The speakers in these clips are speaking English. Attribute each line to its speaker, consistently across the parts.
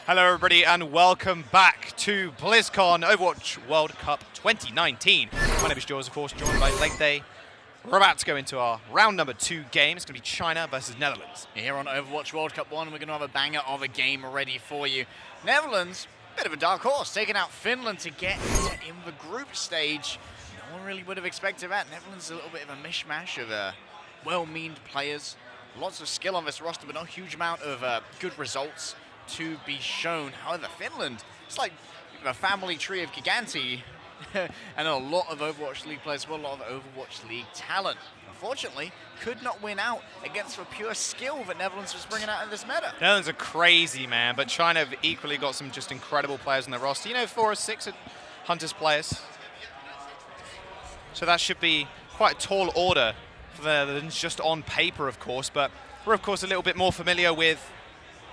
Speaker 1: Hello everybody and welcome back to BlizzCon Overwatch World Cup 2019. My name is Jaws, of course, joined by Leg Day. We're about to go into our round number 2 game. It's going to be China versus Netherlands.
Speaker 2: Here on Overwatch World Cup 1, we're going to have a banger of a game ready for you. Netherlands, bit of a dark horse, taking out Finland to get in the group stage. No one really would have expected that. Netherlands is a little bit of a mishmash of well-meaned players. Lots of skill on this roster, but not a huge amount of good results to be shown. However, Finland, it's like a family tree of Giganti and a lot of Overwatch League players, well, a lot of Overwatch League talent. Unfortunately, could not win out against the pure skill that Netherlands was bringing out in this meta.
Speaker 1: Netherlands are crazy, man, but China have equally got some just incredible players on their roster. You know, 4 or 6 Hunters players. So that should be quite a tall order for the Netherlands, just on paper, of course, but we're, of course, a little bit more familiar with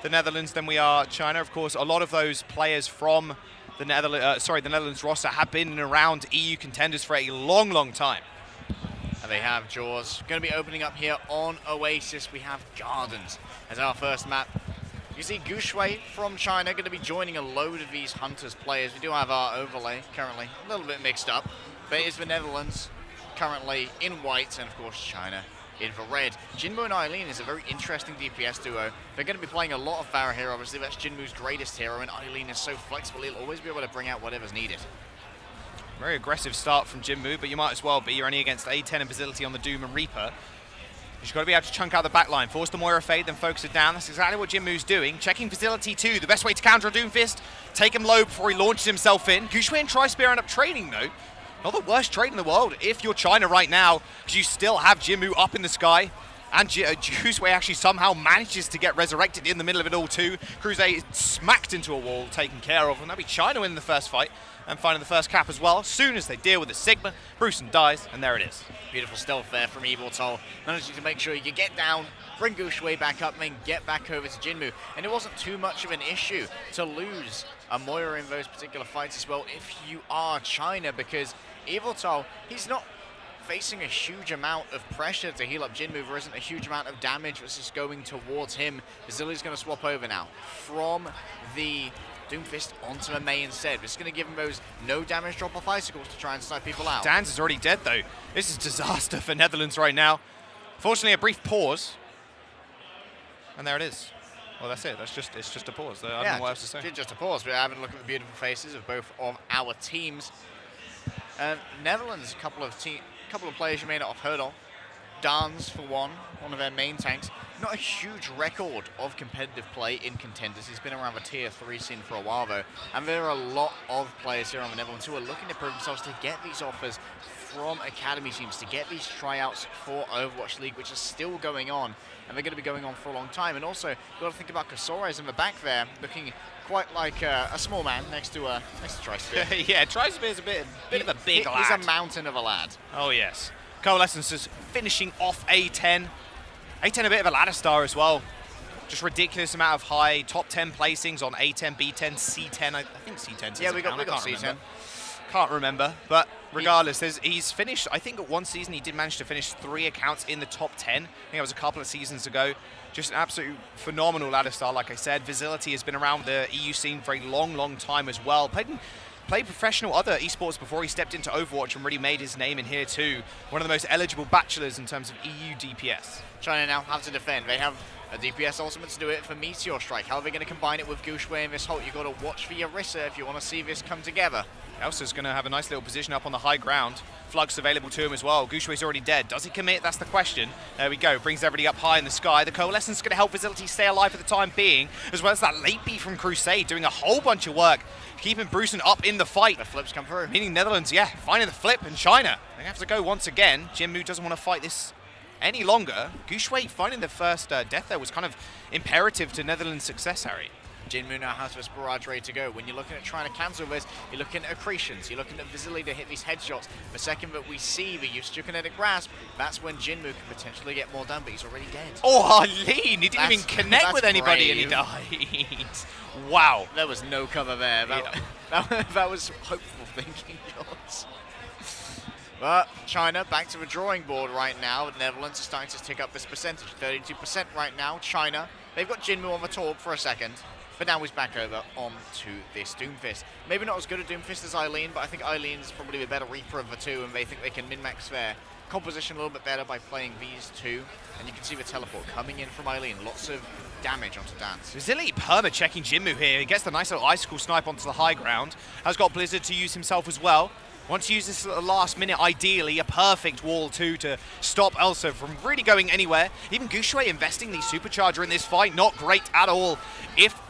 Speaker 1: the Netherlands than we are China. Of course, a lot of those players from the Netherlands roster have been around EU contenders for a long, long time.
Speaker 2: And they have Jaws. Going to be opening up here on Oasis. We have Gardens as our first map. You see Guxue from China going to be joining a load of these Hunters players. We do have our overlay currently a little bit mixed up, but it is the Netherlands currently in white, and of course China in the red. Jinmu and Eileen is a very interesting DPS duo. They're going to be playing a lot of Pharah here. Obviously, that's Jinmu's greatest hero, and Eileen is so flexible, he'll always be able to bring out whatever's needed.
Speaker 1: Very aggressive start from Jinmu, but you might as well be. You're only against A10 and Facility on the Doom and Reaper. You've got to be able to chunk out the back line, force the Moira fade, then focus it down. That's exactly what Jinmu's doing. Checking Facility too. The best way to counter a Doomfist, take him low before he launches himself in. Guxue and Tri-Spear end up trading though. Not the worst trade in the world if you're China right now, because you still have Jinmu up in the sky. And Guxue actually somehow manages to get resurrected in the middle of it all too. Crusade smacked into a wall, taken care of, and that'll be China winning the first fight and finding the first cap as well. As soon as they deal with the Sigma, Brucean dies, and there it is.
Speaker 2: Beautiful stealth there from Eviltol. Managing to make sure you get down, bring Guxue back up, and then get back over to Jinmu. And it wasn't too much of an issue to lose a Moira in those particular fights as well if you are China, because Eviltol, he's not facing a huge amount of pressure to heal up Jinmu. There isn't a huge amount of damage that's just going towards him. Vasili's going to swap over now from the Doomfist onto the Mei instead. It's going to give him those no damage drop off icicles to try and snipe people out.
Speaker 1: Dan's is already dead though. This is disaster for Netherlands right now. Fortunately, a brief pause. And there it is. Well, that's it. It's just a pause. I don't know what else to say.
Speaker 2: Just a pause. We're having a look at the beautiful faces of both of our teams. Netherlands, a couple of players you may not have heard of. Dans, for one of their main tanks. Not a huge record of competitive play in contenders. He's been around the tier 3 scene for a while though. And there are a lot of players here on the Netherlands who are looking to prove themselves, to get these offers from academy teams, to get these tryouts for Overwatch League, which is still going on. And they're going to be going on for a long time. And also, you've got to think about Casores in the back there, looking quite like a small man next to Tri-Spear.
Speaker 1: Yeah, Tri-Spear's a bit of a big lad.
Speaker 2: He's a mountain of a lad.
Speaker 1: Oh, yes. Coalescence is finishing off A10. A10 a bit of a ladder star as well. Just ridiculous amount of high top 10 placings on A10, B10, C10. I think C10.
Speaker 2: Yeah, we got C10.
Speaker 1: Can't remember, but regardless, he's finished. I think at one season he did manage to finish 3 accounts in the top 10. I think it was a couple of seasons ago. Just an absolute phenomenal ladder star, like I said. Facility has been around the EU scene for a long, long time as well. Played professional other esports before he stepped into Overwatch and really made his name in here too. One of the most eligible bachelors in terms of EU DPS.
Speaker 2: China now have to defend. They have a DPS ultimate to do it for Meteor Strike. How are they going to combine it with Guxue in this hole? You've got to watch for Orisa if you want to see this come together.
Speaker 1: Elsa's going to have a nice little position up on the high ground. Flux available to him as well. Guxue's already dead. Does he commit? That's the question. There we go. Brings everybody up high in the sky. The Coalescence is going to help Facility stay alive for the time being, as well as that late beat from Crusade doing a whole bunch of work, keeping Brucean up in the fight.
Speaker 2: The flips come through.
Speaker 1: Meaning Netherlands, yeah, finding the flip, and China. They have to go once again. Jinmu doesn't want to fight this any longer. Guxue finding the first death there was kind of imperative to Netherlands' success, Harry.
Speaker 2: Jinmu now has this barrage ready to go. When you're looking at trying to cancel this, you're looking at accretions, you're looking at Vasili to hit these headshots. The second that we see the use of your kinetic grasp, that's when Jinmu can potentially get more done, but he's already dead.
Speaker 1: Oh, Eileen! He didn't even connect with anybody brave. And he died. Wow.
Speaker 2: There was no cover there. That was hopeful thinking, George. But China back to the drawing board right now. The Netherlands are starting to tick up this percentage. 32% right now. China, they've got Jinmu on the top for a second. But now he's back over onto this Doomfist. Maybe not as good a Doomfist as Eileen, but I think Eileen's probably the better Reaper of the two, and they think they can min-max their composition a little bit better by playing these two. And you can see the teleport coming in from Eileen. Lots of damage onto Dance.
Speaker 1: Resilient perma checking Jinmu here. He gets the nice little icicle snipe onto the high ground. Has got Blizzard to use himself as well. Wants to use this at the last minute, ideally, a perfect wall too to stop Elsa from really going anywhere. Even Gushui investing the supercharger in this fight, not great at all. If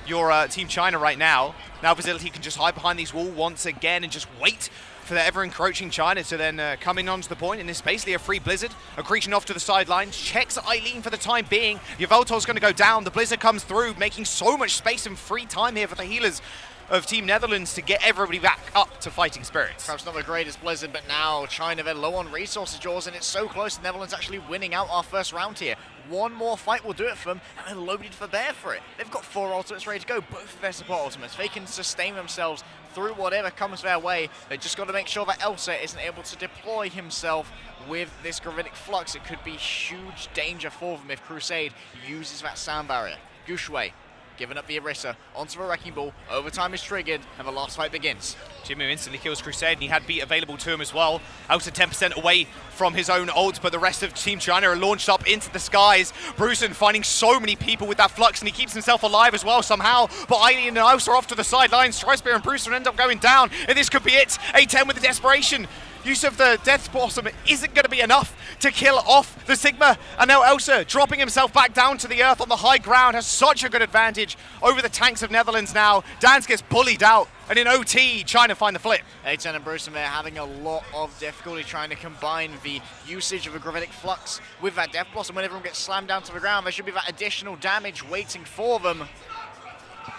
Speaker 1: you're Team China right now, Facility can just hide behind these walls once again and just wait for the ever-encroaching China to then come in onto the point, and it's basically a free Blizzard. Accretion off to the sidelines, checks Eileen for the time being. Yveltal's going to go down, the Blizzard comes through, making so much space and free time here for the healers of Team Netherlands to get everybody back up to fighting spirits.
Speaker 2: Perhaps not the greatest Blizzard, but now China, they're low on resources, Jaws, and it's so close. The Netherlands actually winning out our first round here. One more fight will do it for them, and they're loaded for bear for it. They've got 4 ultimates ready to go, both of their support ultimates. They can sustain themselves through whatever comes their way. They just got to make sure that Elsa isn't able to deploy himself with this Gravitic Flux. It could be huge danger for them if Crusade uses that sound barrier. Gushui giving up the Orisa onto the Wrecking Ball. Overtime is triggered, and the last fight begins.
Speaker 1: Jinmu instantly kills Crusade, and he had beat available to him as well. Elsa 10% away from his own ult, but the rest of Team China are launched up into the skies. Brusen finding so many people with that Flux, and he keeps himself alive as well somehow. But Eileen and Elsa are off to the sidelines. Trispear and Brusen end up going down, and this could be it. A10 with the desperation. Use of the Death Blossom isn't going to be enough to kill off the Sigma. And now Elsa dropping himself back down to the earth on the high ground has such a good advantage over the tanks of Netherlands now. Dance gets bullied out, and in OT, China find the flip.
Speaker 2: A10 and Bruce, they're having a lot of difficulty trying to combine the usage of a Gravitic Flux with that Death Blossom. When everyone gets slammed down to the ground, there should be that additional damage waiting for them.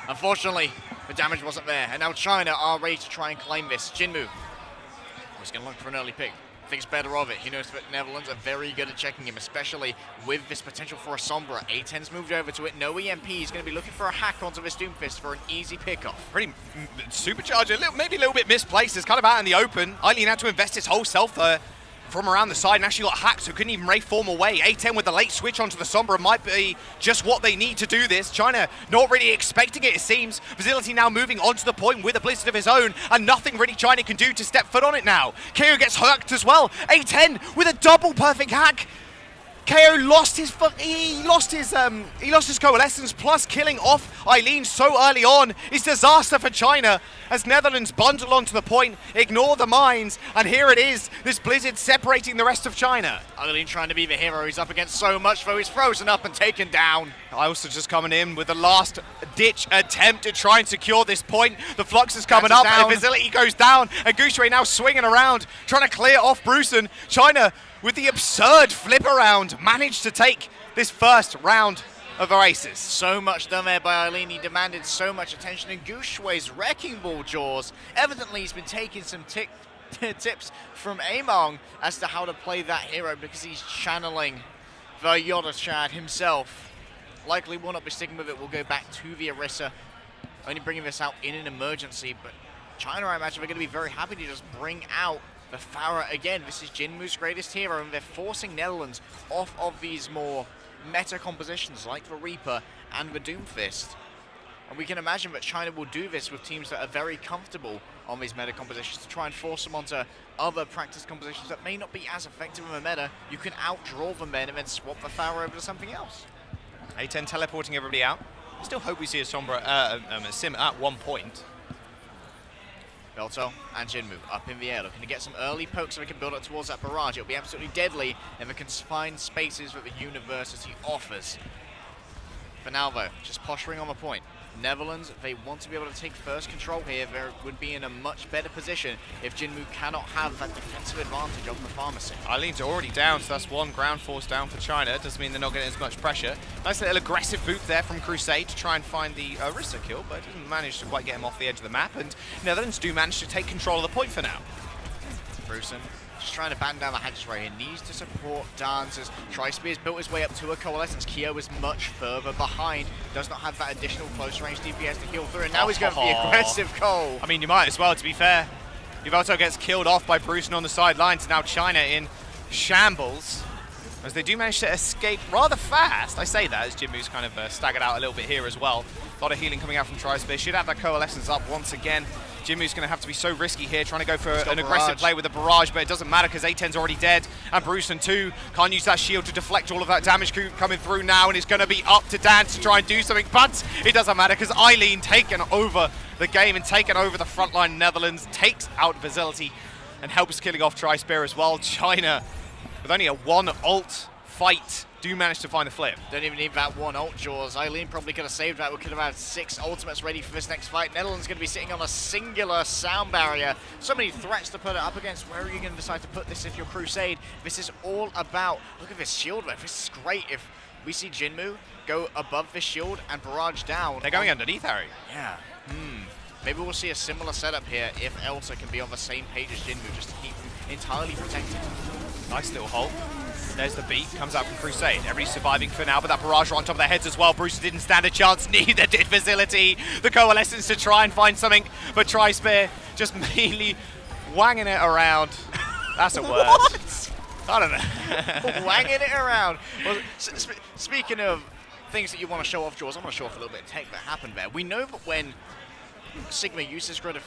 Speaker 2: Unfortunately, the damage wasn't there, and now China are ready to try and claim this. Jinmu he's going to look for an early pick. Thinks better of it. He knows that Netherlands are very good at checking him, especially with this potential for a Sombra. A10's moved over to it. No EMP. He's going to be looking for a hack onto this Doomfist for an easy pickoff.
Speaker 1: Pretty supercharger, maybe a little bit misplaced. It's kind of out in the open. Eileen had to invest his whole self there from around the side, and actually got hacked, so couldn't even Ray form away. A10 with the late switch onto the Sombra might be just what they need to do this. China not really expecting it seems. Facility now moving onto the point with a Blizzard of his own, and nothing really China can do to step foot on it now. KO gets hacked as well. A10 with a double perfect hack. KO lost his coalescence, plus killing off Eileen so early on is disaster for China as Netherlands bundle onto the point, ignore the mines, and here it is, this Blizzard separating the rest of China.
Speaker 2: Eileen trying to be the hero. He's up against so much, though. He's frozen up and taken down.
Speaker 1: Also just coming in with the last ditch attempt to try and secure this point. The Flux is coming up, and Facility goes down, and Gushui now swinging around, trying to clear off Brusen. China, with the absurd flip around, managed to take this first round of Oasis.
Speaker 2: So much done there by Eileen. He demanded so much attention, and Gushui's Wrecking Ball, Jaws. Evidently, he's been taking some tips from Among as to how to play that hero, because he's channeling the Yoda Chad himself. Likely will not be sticking with it. We'll go back to the Orisa, only bringing this out in an emergency, but China, I imagine, are going to be very happy to just bring out the Farah again. This is Jinmu's greatest hero, and they're forcing Netherlands off of these more meta compositions like the Reaper and the Doomfist. And we can imagine that China will do this with teams that are very comfortable on these meta compositions to try and force them onto other practice compositions that may not be as effective in the meta. You can outdraw them then and then swap the Farah over to something else.
Speaker 1: A10 teleporting everybody out. I still hope we see a Sombra, a Sim at one point.
Speaker 2: Belto and Jinmu up in the air, looking to get some early pokes so we can build up towards that barrage. It'll be absolutely deadly in the confined spaces that the university offers. For now, though, just posturing on the point. Netherlands, they want to be able to take first control here. They would be in a much better position if Jinmu cannot have that defensive advantage of the pharmacy.
Speaker 1: Eileen's already down, so that's one ground force down for China. Doesn't mean they're not getting as much pressure. Nice little aggressive boot there from Crusade to try and find the Orisa kill, but doesn't manage to quite get him off the edge of the map. And Netherlands do manage to take control of the point for now.
Speaker 2: Brusen just trying to batten down the hatches right here. Needs to support Dance as Trispear's built his way up to a coalescence. Kyo is much further behind. Does not have that additional close range DPS to heal through. And now he's going for the aggressive Cole.
Speaker 1: I mean, you might as well, to be fair. Yveltal gets killed off by Brusen on the sidelines. Now China in shambles. as they do manage to escape rather fast. I say that as Jinmu's kind of staggered out a little bit here as well. A lot of healing coming out from Tri-Space. Should have that Coalescence up once again. Jinmu's going to have to be so risky here, trying to go for an aggressive play with a barrage, but it doesn't matter because A10's already dead, and Brucean too can't use that shield to deflect all of that damage coming through now, and it's going to be up to Dan to try and do something, but it doesn't matter because Eileen taken over the game and taken over the frontline Netherlands, takes out Facility and helps killing off Tri-Spear as well. China, with only a 1 ult fight, do manage to find the flip.
Speaker 2: Don't even need that 1 ult, Jaws. Eileen probably could have saved that. We could have had 6 ultimates ready for this next fight. Netherlands going to be sitting on a singular sound barrier. So many threats to put it up against. Where are you going to decide to put this if you're Crusade? This is all about, look at this shield wave. This is great. If we see Jinmu go above this shield and barrage down.
Speaker 1: They're going underneath, Harry.
Speaker 2: Yeah. Maybe we'll see a similar setup here if Elsa can be on the same page as Jinmu just to keep them entirely protected.
Speaker 1: Nice little hole. There's the beat, comes out from Crusade. Everybody's surviving for now, but that barrage right on top of their heads as well. Bruce didn't stand a chance, neither did Facility. The Coalescence to try and find something, but Tri-Spear just mainly wanging it around. That's a word.
Speaker 2: What?
Speaker 1: I don't know.
Speaker 2: Wanging it around. Well, speaking of things that you want to show off, Jaws, I want to show off a little bit of tech that happened there. We know that when Sigma uses Gravitic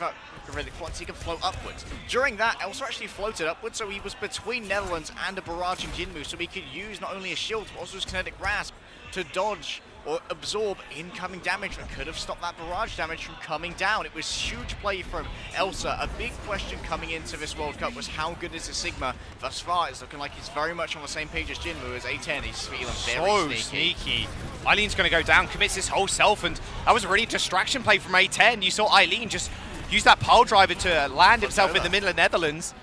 Speaker 2: Flux, he can float upwards. During that, Elsa actually floated upwards, so he was between Netherlands and a barraging Jinmu, so he could use not only his shield, but also his kinetic grasp to dodge or absorb incoming damage that could have stopped that barrage damage from coming down. It was huge play from Elsa. A big question coming into this World Cup was how good is the Sigma? Thus far, it's looking like he's very much on the same page as Jinmu. As A10, he's feeling very
Speaker 1: sneaky. Eileen's going to go down, commits his whole self, and that was a really distraction play from A10. You saw Eileen just use that pile driver to land himself in the middle of Netherlands.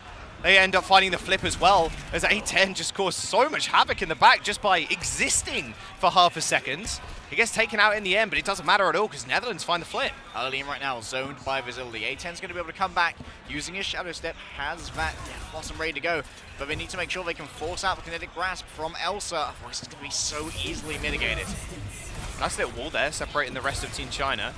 Speaker 1: They end up finding the flip as well, as A10 just caused so much havoc in the back just by existing for half a second. He gets taken out in the end, but it doesn't matter at all because Netherlands find the flip.
Speaker 2: Eileen right now zoned by Facility. A10's going to be able to come back using his Shadow Step, has that Blossom ready to go, but they need to make sure they can force out the Kinetic Grasp from Elsa, otherwise it's going to be so easily mitigated.
Speaker 1: Nice little wall there, separating the rest of Team China.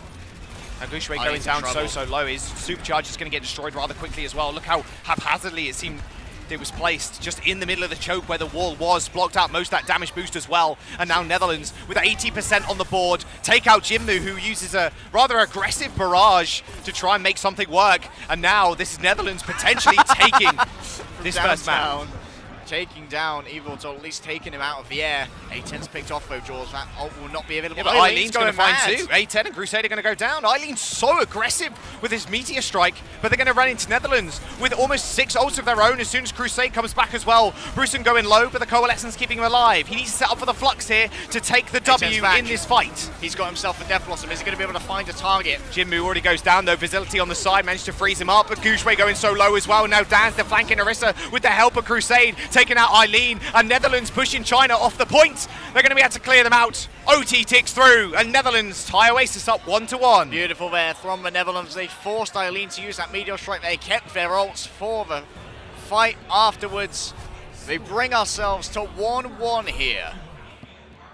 Speaker 1: And Gushwei going down so low. His supercharge is going to get destroyed rather quickly as well. Look how haphazardly it seemed it was placed, just in the middle of the choke where the wall was, blocked out most of that damage boost as well. And now Netherlands with 80% on the board take out Jinmu, who uses a rather aggressive barrage to try and make something work. And now this is Netherlands potentially taking this first map.
Speaker 2: Taking down Evil, or at least taking him out of the air. A10's picked off though, Jaws. That ult will not be available.
Speaker 1: Yeah, but Eileen's going to find too. A10 and Crusade are going to go down. Eileen's so aggressive with his Meteor Strike, but they're going to run into Netherlands with almost 6 ults of their own as soon as Crusade comes back as well. Brucean going low, but the Coalescence keeping him alive. He needs to set up for the Flux here to take the W in this fight.
Speaker 2: He's got himself a Death Blossom. Is he going to be able to find a target?
Speaker 1: Jinmu already goes down though. Facility on the side managed to freeze him up, but Gushwei going so low as well. Now Dan's the flanking Orisa with the help of Crusade, taking out Eileen. And Netherlands pushing China off the point. They're going to be able to clear them out. OT ticks through, and Netherlands tie Oasis up 1-1.
Speaker 2: Beautiful there from the Netherlands. They forced Eileen to use that Meteor Strike. They kept their ults for the fight afterwards. They bring ourselves to 1-1 here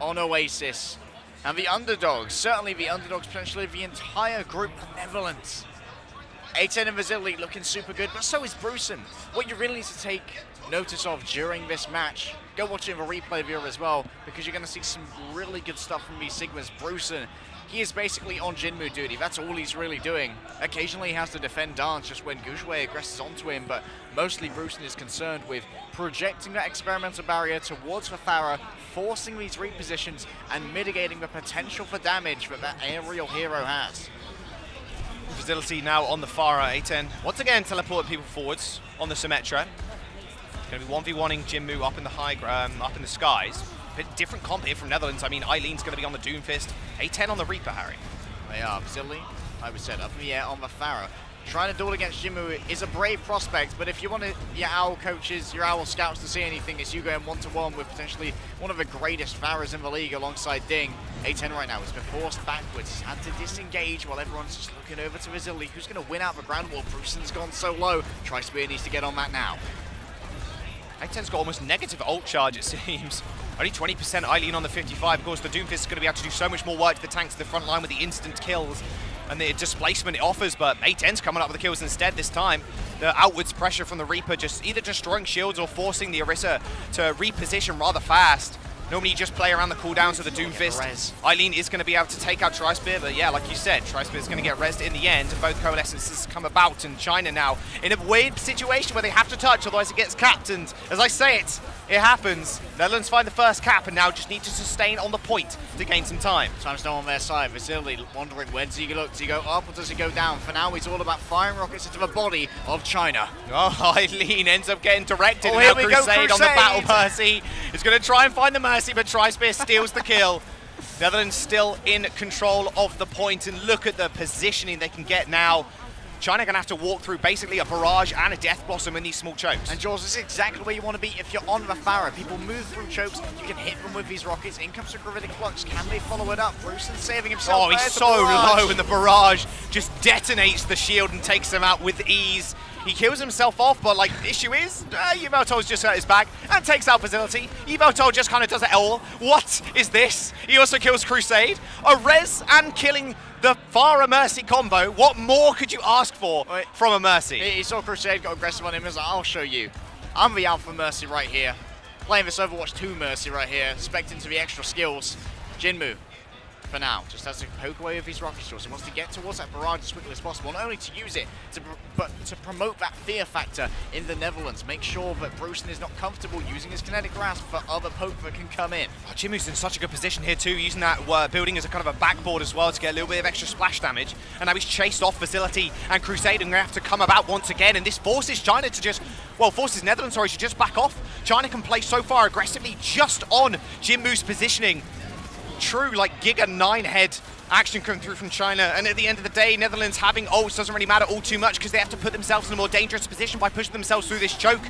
Speaker 2: on Oasis. And the underdogs, certainly the underdogs, potentially the entire group, the Netherlands. A10 and Vasily looking super good, but so is Brucean. What you really need to take notice of during this match, go watch it in the replay viewer as well, because you're going to see some really good stuff from these Sigmas. Brucean, he is basically on Jinmu duty. That's all he's really doing. Occasionally he has to defend Dance just when Gushwei aggresses onto him, but mostly Brucean is concerned with projecting that experimental barrier towards the Pharah, forcing these repositions, and mitigating the potential for damage that aerial hero has.
Speaker 1: Facility now on the Pharah. A10 once again teleport people forwards on the Symmetra. Going to be 1v1ing Jinmu up in the up in the skies. Bit different comp here from Netherlands. I mean, Eileen's going to be on the Doomfist. A10 on the Reaper, Harry.
Speaker 2: They are. Facility, I would say, up in the air on the Pharah. Trying to duel against Jinmu is a brave prospect, but if you want your OWL coaches, your OWL scouts to see anything, it's you going 1-1 with potentially one of the greatest Pharahs in the league alongside Ding. A10 right now has been forced backwards. He's had to disengage while everyone's just looking over to Vasily, who's going to win out the ground wall. Brucean's gone so low. Tri-Spear needs to get on that now.
Speaker 1: A10's got almost negative ult charge, it seems. Only 20% Eileen on the 55. Of course, the Doomfist is going to be able to do so much more work to the tanks to the front line with the instant kills. and the displacement it offers, but A10's coming up with the kills instead this time. The outwards pressure from the Reaper just either destroying shields or forcing the Orisa to reposition rather fast. Normally you just play around the cooldowns of the Doomfist. Eileen is going to be able to take out Tri-Spear, but yeah, like you said, Tri-Spear is going to get rezzed in the end, and both Coalescences come about, and China now in a weird situation where they have to touch, otherwise it gets capped, and as I say it happens. Netherlands find the first cap, and now just need to sustain on the point to gain some time.
Speaker 2: Time's now on their side. Vasily wondering, where does he look? Does he go up or does he go down? For now, it's all about firing rockets into the body of China.
Speaker 1: Oh, Eileen ends up getting directed,
Speaker 2: Oh,
Speaker 1: and
Speaker 2: here
Speaker 1: now
Speaker 2: we go,
Speaker 1: Crusade on the
Speaker 2: Crusade!
Speaker 1: Battle Mercy is going to try and find the Mercy, but Tri-Spear steals the kill. Netherlands still in control of the point, and look at the positioning they can get now. China going to have to walk through basically a barrage and a Death Blossom in these small chokes.
Speaker 2: And Jaws, this is exactly where you want to be if you're on the Farah. People move through chokes, you can hit them with these rockets. In comes the Gravitic Flux. Can they follow it up? Brewston saving himself.
Speaker 1: Oh, he's
Speaker 2: There's the
Speaker 1: so
Speaker 2: barrage.
Speaker 1: low, and the barrage just detonates the shield and takes him out with ease. He kills himself off, but like the issue is, Yveltal's just hurt his back and takes out Facility. Yveltal just kind of does it all. What is this? He also kills Crusade. A res and killing the Farah Mercy combo. What more could you ask for from a Mercy?
Speaker 2: He saw Crusade, got aggressive on him, and was like, I'll show you. I'm the Alpha Mercy right here. Playing this Overwatch 2 Mercy right here, expecting to be extra skills. Jinmu, for now, just has to poke away with his rocket shots. He wants to get towards that barrage as quickly as possible, not only to use it, but to promote that fear factor in the Netherlands. Make sure that Brewston is not comfortable using his kinetic grasp for other poke that can come in.
Speaker 1: Oh, Jinmu's in such a good position here too, using that building as a kind of a backboard as well to get a little bit of extra splash damage. And now he's chased off Facility and Crusade, and going to have to come about once again. And this forces China to just, well, forces Netherlands, sorry, to just back off. China can play so far aggressively just on Jinmu's positioning. True, like Giga 9 head action coming through from China, and at the end of the day, Netherlands having ults doesn't really matter all too much because they have to put themselves in a more dangerous position by pushing themselves through this choke.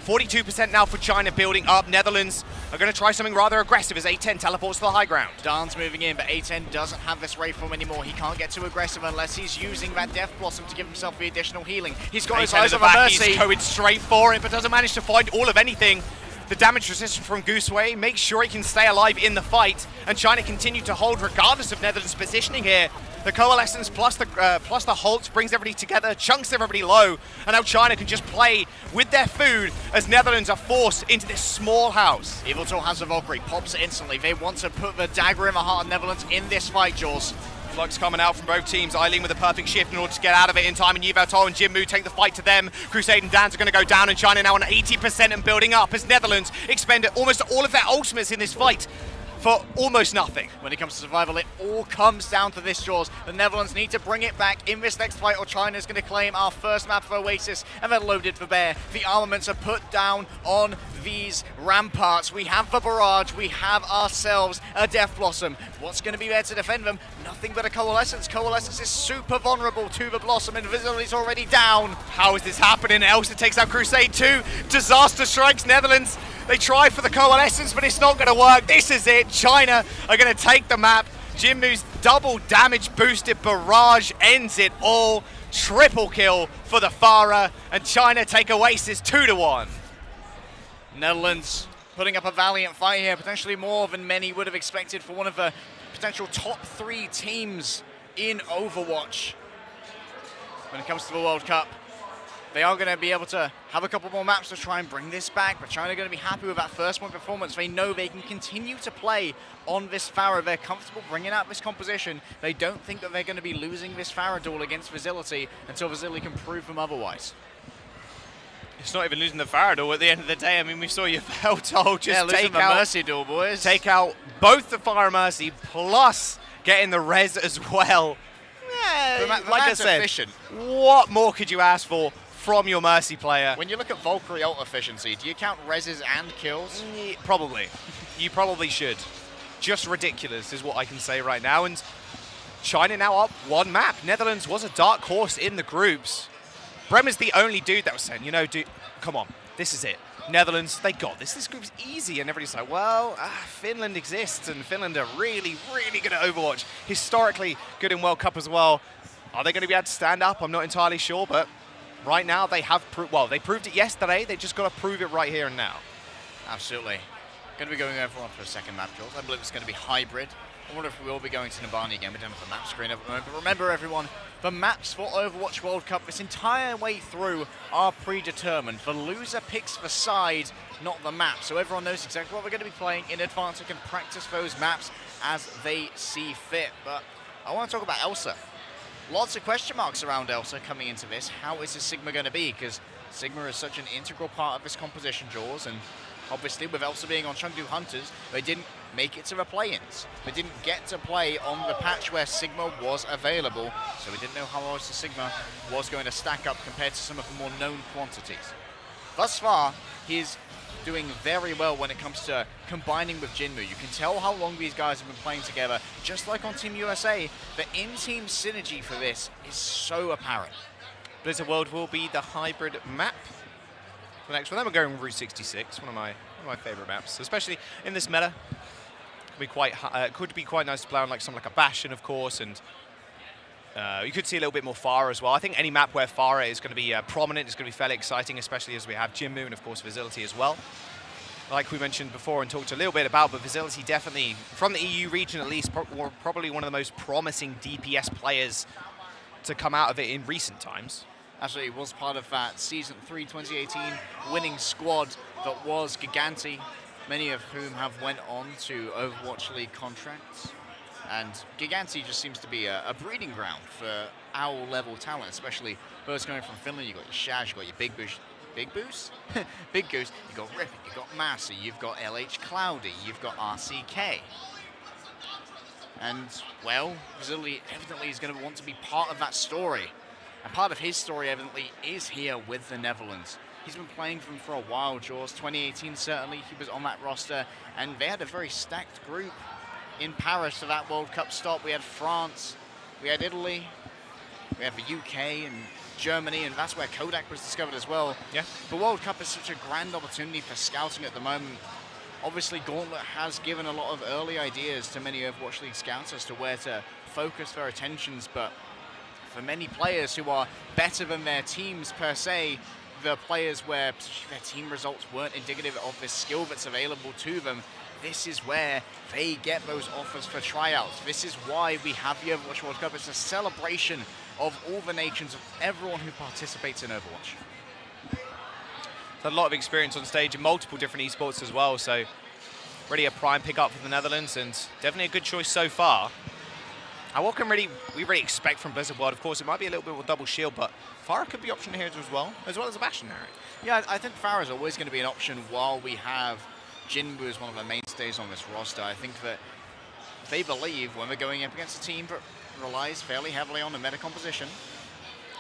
Speaker 1: 42% now for China building up. Netherlands are going to try something rather aggressive as A10 teleports to the high ground.
Speaker 2: Dan's moving in, but A10 doesn't have this Ray form anymore. He can't get too aggressive unless he's using that Death Blossom to give himself the additional healing. He's got his eyes on the Mercy.
Speaker 1: He's going straight for it, but doesn't manage to find all of anything. The damage resistance from Gooseway makes sure he can stay alive in the fight, and China continue to hold regardless of Netherlands' positioning here. The Coalescence plus the Halt brings everybody together, chunks everybody low, and now China can just play with their food as Netherlands are forced into this small house.
Speaker 2: Yveltal has the Valkyrie, pops it instantly. They want to put the dagger in the heart of Netherlands in this fight, Jaws.
Speaker 1: Flux coming out from both teams. Eileen with a perfect shift in order to get out of it in time, and Yveltal and Jinmu take the fight to them. Crusade and Dans are going to go down, and China now on 80% and building up as Netherlands expend almost all of their ultimates in this fight for almost nothing.
Speaker 2: When it comes to survival, it all comes down to this, Jaws. The Netherlands need to bring it back in this next fight, or China is going to claim our first map for Oasis, and then loaded for Bear. The armaments are put down on these ramparts. We have the barrage, we have ourselves a Death Blossom. What's going to be there to defend them? Nothing but a Coalescence. Coalescence is super vulnerable to the Blossom, and Visibility's already down.
Speaker 1: How is this happening? Elsa takes out Crusade too. Disaster strikes Netherlands. They try for the Coalescence, but it's not going to work. This is it. China are going to take the map. Jinmu's double damage boosted barrage ends it all. Triple kill for the Farah, and China take Oasis 2-1.
Speaker 2: Netherlands putting up a valiant fight here, potentially more than many would have expected for one of the potential top 3 teams in Overwatch. When it comes to the World Cup, they are going to be able to have a couple more maps to try and bring this back, but China are going to be happy with that first one performance. They know they can continue to play on this Farah. They're comfortable bringing out this composition. They don't think that they're going to be losing this Farah duel against Facility until Facility can prove them otherwise.
Speaker 1: It's not even losing the Farah duel at the end of the day. I mean, we saw Yveltal just
Speaker 2: take out the Mercy duel, boys.
Speaker 1: Take out both the Farah Mercy plus getting the res as well. Yeah, like I said,
Speaker 2: efficient.
Speaker 1: What more could you ask for from your Mercy player?
Speaker 2: When you look at Valkyrie ult efficiency, do you count reses and kills?
Speaker 1: Probably. You probably should. Just ridiculous is what I can say right now. And China now up 1 map. Netherlands was a dark horse in the groups. Bremer's the only dude that was saying, you know, dude, come on, this is it. Netherlands, they got this. This group's easy. And everybody's like, well, Finland exists, and Finland are really, really good at Overwatch. Historically good in World Cup as well. Are they going to be able to stand up? I'm not entirely sure, but right now they have they proved it yesterday. They just got to prove it right here and now.
Speaker 2: Absolutely. Going to be going over for a second map, Jules. I believe it's going to be hybrid. I wonder if we will be going to Nabani again. We don't have the map screen at the moment. But remember, everyone, the maps for Overwatch World Cup this entire way through are predetermined. The loser picks the side, not the map. So everyone knows exactly what we're going to be playing in advance and can practice those maps as they see fit. But I want to talk about Elsa. Lots of question marks around Elsa coming into this. How is this Sigma going to be? Because Sigma is such an integral part of this composition, Jaws, and obviously with Elsa being on Chengdu Hunters, they didn't make it to the play-ins. They didn't get to play on the patch where Sigma was available, so we didn't know how Elsa Sigma was going to stack up compared to some of the more known quantities. Thus far, he's doing very well when it comes to combining with Jinmu. You can tell how long these guys have been playing together. Just like on Team USA, the in-team synergy for this is so apparent.
Speaker 1: Blizzard World will be the hybrid map. The next one, then we're going Route 66, one of my favorite maps, especially in this meta. Could be quite nice to play on like something like a Bastion, of course, and you could see a little bit more Pharah as well. I think any map where Pharah is going to be prominent is going to be fairly exciting, especially as we have Jinmu and, of course, Facility as well. Like we mentioned before and talked a little bit about, but Facility definitely, from the EU region at least, probably one of the most promising DPS players to come out of it in recent times.
Speaker 2: Actually, it was part of that Season 3 2018 winning squad that was Giganti, many of whom have went on to Overwatch League contracts. And Giganti just seems to be a breeding ground for our level talent, especially first coming from Finland. You've got your Shaz, you've got your Big Goose, Big Goose, you've got Rippin, you've got Massey, you've got LH Cloudy, you've got RCK. And, well, Vasily evidently is going to want to be part of that story. And part of his story, evidently, is here with the Netherlands. He's been playing for them for a while, Jaws. 2018, certainly, he was on that roster. And they had a very stacked group in Paris for that World Cup stop. We had France, we had Italy, we have the UK and Germany, and that's where Kodak was discovered as well.
Speaker 1: Yeah.
Speaker 2: The World Cup is such a grand opportunity for scouting at the moment. Obviously, Gauntlet has given a lot of early ideas to many Overwatch League scouts as to where to focus their attentions, but for many players who are better than their teams per se, the players where their team results weren't indicative of the skill that's available to them, this is where they get those offers for tryouts. This is why we have the Overwatch World Cup. It's a celebration of all the nations, of everyone who participates in Overwatch.
Speaker 1: A lot of experience on stage in multiple different esports as well, so really a prime pick-up for the Netherlands, and definitely a good choice so far. And what can we really expect from Blizzard World? Of course, it might be a little bit of a double shield, but Pharah could be option here as well as a Bastion, Harry.
Speaker 2: Yeah, I think Pharah is always going to be an option while we have Jinmu as one of the mainstays on this roster. I think that they believe when we're going up against a team that relies fairly heavily on the meta composition,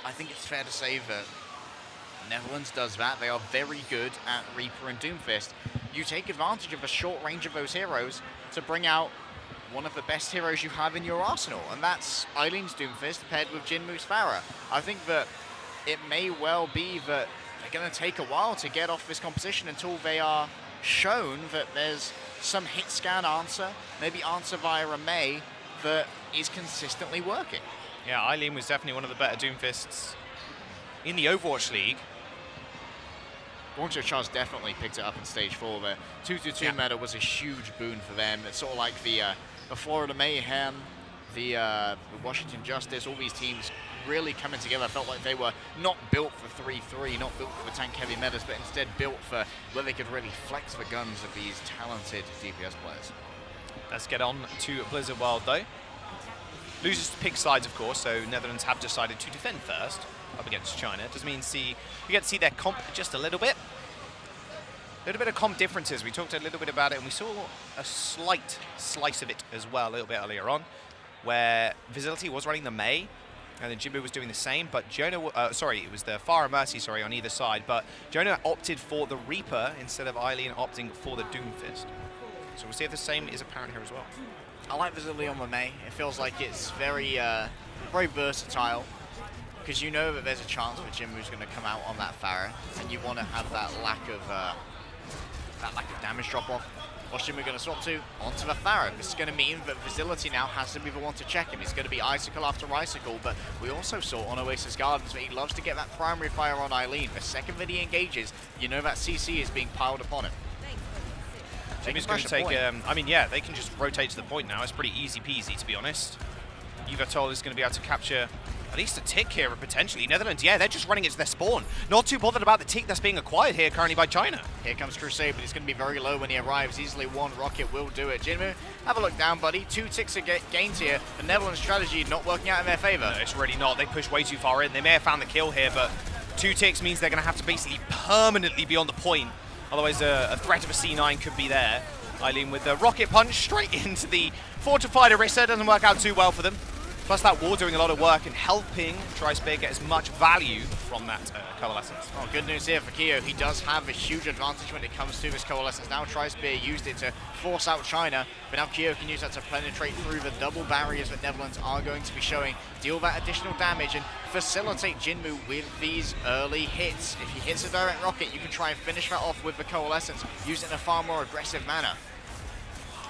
Speaker 2: I think it's fair to say that Netherlands does that. They are very good at Reaper and Doomfist. You take advantage of the short range of those heroes to bring out one of the best heroes you have in your arsenal, and that's Eileen's Doomfist paired with Jinmu's Pharah. I think that it may well be that they're going to take a while to get off this composition until they are shown that there's some hit scan answer, maybe answer via a Mei, that is consistently working.
Speaker 1: Yeah, Eileen was definitely one of the better Doomfists in the Overwatch League.
Speaker 2: Guangzhou Charge definitely picked it up in Stage 4. The 2-2-2 meta was a huge boon for them. It's sort of like the Florida Mayhem, the Washington Justice, all these teams really coming together. I felt like they were not built for 3-3, not built for the tank-heavy metas, but instead built for where they could really flex the guns of these talented DPS players.
Speaker 1: Let's get on to Blizzard World, though. Losers to pick sides, of course, so Netherlands have decided to defend first up against China. Does mean you get to see their comp just a little bit. A little bit of comp differences. We talked a little bit about it, and we saw a slight slice of it as well a little bit earlier on, where Facility was running the Mei, and then Jinmu was doing the same, but Jonah, it was the Pharah Mercy, on either side, but Jonah opted for the Reaper instead of Eileen opting for the Doomfist. So we'll see if the same is apparent here as well.
Speaker 2: I like Vasily on the Mei. It feels like it's very, very versatile, because you know that there's a chance that Jinmu's going to come out on that Pharah, and you want to have that lack of damage drop off. What's Jinmu going to swap to? Onto the Pharah. This is going to mean that Facility now has to be the one to check him. It's going to be Icicle after Icicle, but we also saw on Oasis Gardens that he loves to get that primary fire on Eileen. The second that he engages, you know that CC is being piled upon him.
Speaker 1: Jimmy's going to take, I mean, yeah, they can just rotate to the point now. It's pretty easy peasy, to be honest. Yvetol is going to be able to capture at least a tick here, potentially. Netherlands, yeah, they're just running it to their spawn. Not too bothered about the tick that's being acquired here currently by China.
Speaker 2: Here comes Crusade, but he's going to be very low when he arrives. Easily one rocket will do it. Jinmu, have a look down, buddy. 2 ticks are gained here. The Netherlands strategy not working out in their favor.
Speaker 1: No, it's really not. They push way too far in. They may have found the kill here, but 2 ticks means they're going to have to basically permanently be on the point. Otherwise, a threat of a C9 could be there. Eileen with the rocket punch straight into the fortified Orisa. Doesn't work out too well for them. Plus that wall doing a lot of work and helping TriSpear get as much value from that Coalescence.
Speaker 2: Oh, good news here for Kyo. He does have a huge advantage when it comes to this Coalescence. Now TriSpear used it to force out China, but now Kyo can use that to penetrate through the double barriers that Netherlands are going to be showing, deal that additional damage and facilitate Jinmu with these early hits. If he hits a direct rocket, you can try and finish that off with the Coalescence, use it in a far more aggressive manner.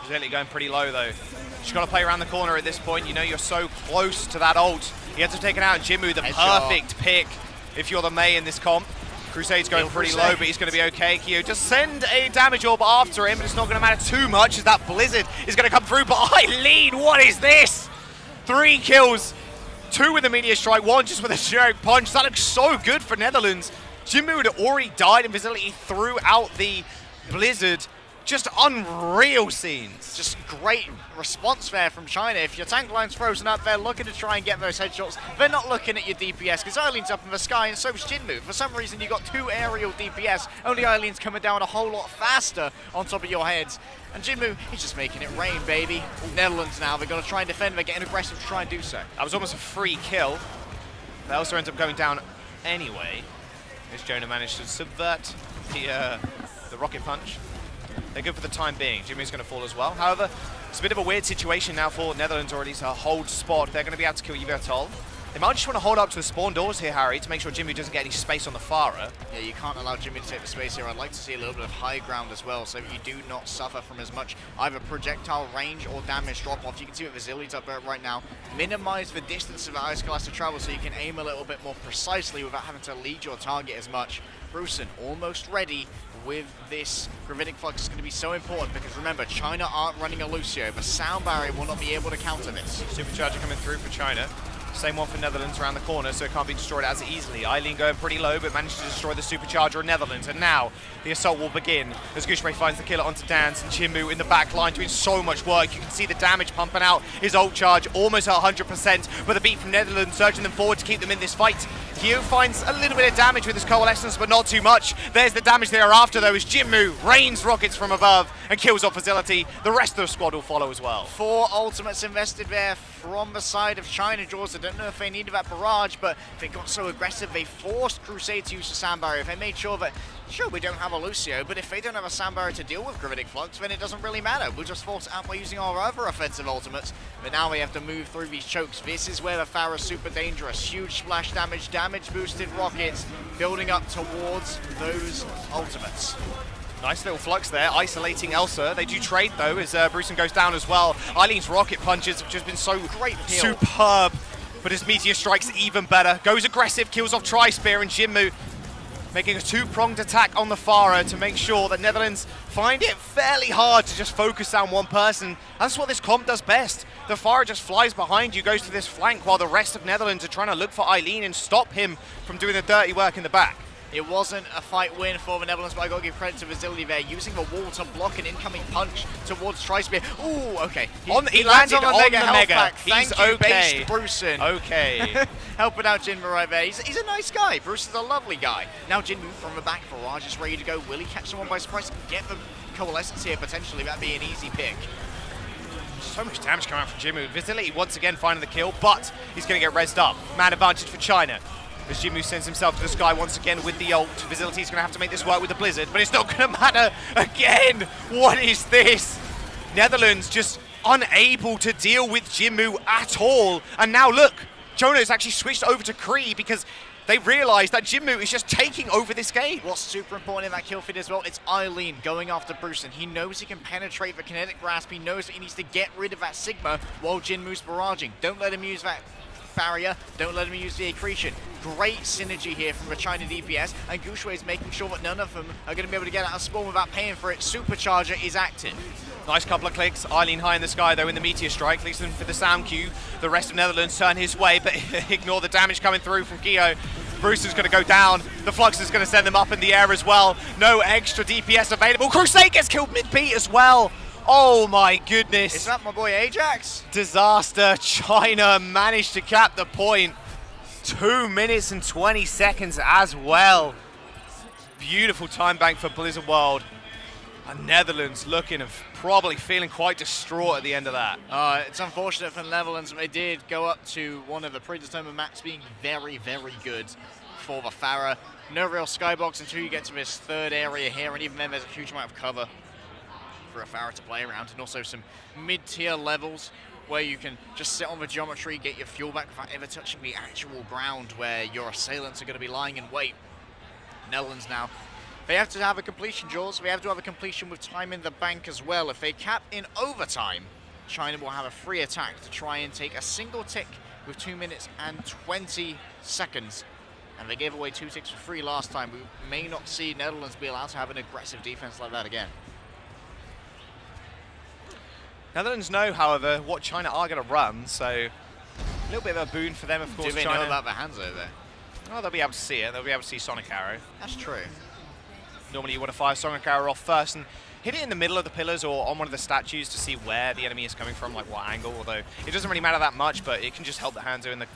Speaker 1: Rizeli going pretty low though. Just got to play around the corner at this point. You know you're so close to that ult. He had to take it out. Jinmu, the perfect pick if you're the Mei in this comp. Crusade's going pretty low, but he's going to be okay. Kyo just send a damage orb after him, but it's not going to matter too much as that Blizzard is going to come through. But Eileen, what is this? 3 kills, 2 with a Meteor Strike, 1 just with a generic punch. That looks so good for Netherlands. Jinmu had already died and Rizeli threw out the Blizzard. Just unreal scenes.
Speaker 2: Just great response there from China. If your tank line's frozen up, they're looking to try and get those headshots. They're not looking at your DPS because Eileen's up in the sky and so is Jinmu. For some reason, you got 2 aerial DPS. Only Eileen's coming down a whole lot faster on top of your heads. And Jinmu, he's just making it rain, baby. Netherlands now, they're going to try and defend. They're getting aggressive to try and do so.
Speaker 1: That was almost a free kill. That also ends up going down anyway. As Jonah managed to subvert the rocket punch. They're good for the time being. Jimmy's going to fall as well. However, it's a bit of a weird situation now for Netherlands, or at least a hold spot. They're going to be able to kill Yvetol. They might just want to hold up to the spawn doors here, Harry, to make sure Jimmy doesn't get any space on the Pharah.
Speaker 2: Yeah, you can't allow Jimmy to take the space here. I'd like to see a little bit of high ground as well, so you do not suffer from as much either projectile range or damage drop-off. You can see what Rizeli's up at right now. Minimize the distance of the ice class to travel so you can aim a little bit more precisely without having to lead your target as much. Bruson almost ready with this. Gravitic Flux is going to be so important because remember, China aren't running a Lucio. The sound barrier will not be able to counter this.
Speaker 1: Supercharger coming through for China. Same one for Netherlands around the corner, so it can't be destroyed as easily. Eileen going pretty low, but managed to destroy the Supercharger of Netherlands. And now the assault will begin as Gushray finds the killer onto Dance and Jinmu in the back line doing so much work. You can see the damage pumping out. His ult charge almost at 100%, but the beat from Netherlands surging them forward to keep them in this fight. Hugh finds a little bit of damage with his Coalescence, but not too much. There's the damage they are after, though, as Jinmu rains rockets from above and kills off Facility. The rest of the squad will follow as well. 4
Speaker 2: ultimates invested there from the side of China, Jaws. I don't know if they needed that barrage, but they got so aggressive, they forced Crusade to use the sound barrier. They made sure that, sure, we don't have a Lucio, but if they don't have a sound barrier to deal with Gravitic Flux, then it doesn't really matter. We'll just force it out by using our other offensive ultimates. But now we have to move through these chokes. This is where the Pharah's super dangerous. Huge splash damage, damage boosted rockets, building up towards those ultimates.
Speaker 1: Nice little flux there, isolating Elsa. They do trade though, as Bruson goes down as well. Eileen's rocket punches have just been so
Speaker 2: great,
Speaker 1: superb. But his Meteor Strike's even better. Goes aggressive, kills off TriSpear and Jinmu, making a 2-pronged attack on the Pharah to make sure that Netherlands find it fairly hard to just focus down one person. That's what this comp does best. The Pharah just flies behind you, goes to this flank, while the rest of Netherlands are trying to look for Eileen and stop him from doing the dirty work in the back.
Speaker 2: It wasn't a fight win for the Netherlands, but I got to give credit to Rizeli there, using the wall to block an incoming punch towards TriSpear. Ooh, okay.
Speaker 1: He landed on the mega.
Speaker 2: Pack.
Speaker 1: He's
Speaker 2: Thank you,
Speaker 1: okay.
Speaker 2: Based Bruson.
Speaker 1: Okay.
Speaker 2: Helping out Jinmu right there. He's a nice guy. Bruson's a lovely guy. Now Jinmu from the back. Barrage is ready to go. Will he catch someone by surprise? Get the Coalescence here, potentially. That'd be an easy pick.
Speaker 1: So much damage coming out from Jinmu. Rizeli once again finding the kill, but he's going to get rezzed up. Man advantage for China. As Jinmu sends himself to the sky once again with the ult. Facility's going to have to make this work with the Blizzard, but it's not going to matter again. What is this? Netherlands just unable to deal with Jinmu at all. And now look, Jonah's actually switched over to Kree because they realised that Jinmu is just taking over this game.
Speaker 2: What's super important in that kill feed as well, it's Eileen going after Bruson. He knows he can penetrate the kinetic grasp. He knows that he needs to get rid of that Sigma while Jinmu's barraging. Don't let him use that barrier. Don't let him use the accretion. Great synergy here from the China DPS, and Gushui is making sure that none of them are going to be able to get out of spawn without paying for it. Supercharger is active.
Speaker 1: Nice couple of clicks. Eileen high in the sky though in the meteor strike. Leaves them for the sound cue. The rest of Netherlands turn his way, but ignore the damage coming through from Gio. Bruce is going to go down. The Flux is going to send them up in the air as well. No extra DPS available. Crusade gets killed mid-beat as well. Oh my goodness.
Speaker 2: Is that my boy Ajax?
Speaker 1: Disaster. China managed to cap the point. 2 minutes and 20 seconds as well. Beautiful time bank for Blizzard World. And Netherlands looking and probably feeling quite distraught at the end of that.
Speaker 2: It's unfortunate for the Netherlands. They did go up to one of the predetermined maps being very, very good for the Pharah. No real skybox until you get to this third area here, and even then there's a huge amount of cover for a Pharah to play around, and also some mid-tier levels where you can just sit on the geometry, get your fuel back without ever touching the actual ground where your assailants are going to be lying in wait. Netherlands now, they have to have a completion, Jaws. They have to have a completion with time in the bank as well. If they cap in overtime, China will have a free attack to try and take a single tick with 2 minutes and 20 seconds. And they gave away 2 ticks for free last time. We may not see Netherlands be allowed to have an aggressive defense like that again.
Speaker 1: Netherlands know, however, what China are going to run, so a little bit of a boon for them, of course.
Speaker 2: Do they
Speaker 1: China
Speaker 2: know about the Hanzo there?
Speaker 1: Oh, they'll be able to see it. They'll be able to see Sonic Arrow.
Speaker 2: That's true.
Speaker 1: Normally you want to fire Sonic Arrow off first and hit it in the middle of the pillars or on one of the statues to see where the enemy is coming from, like what angle, although it doesn't really matter that much, but it can just help the Hanzo in the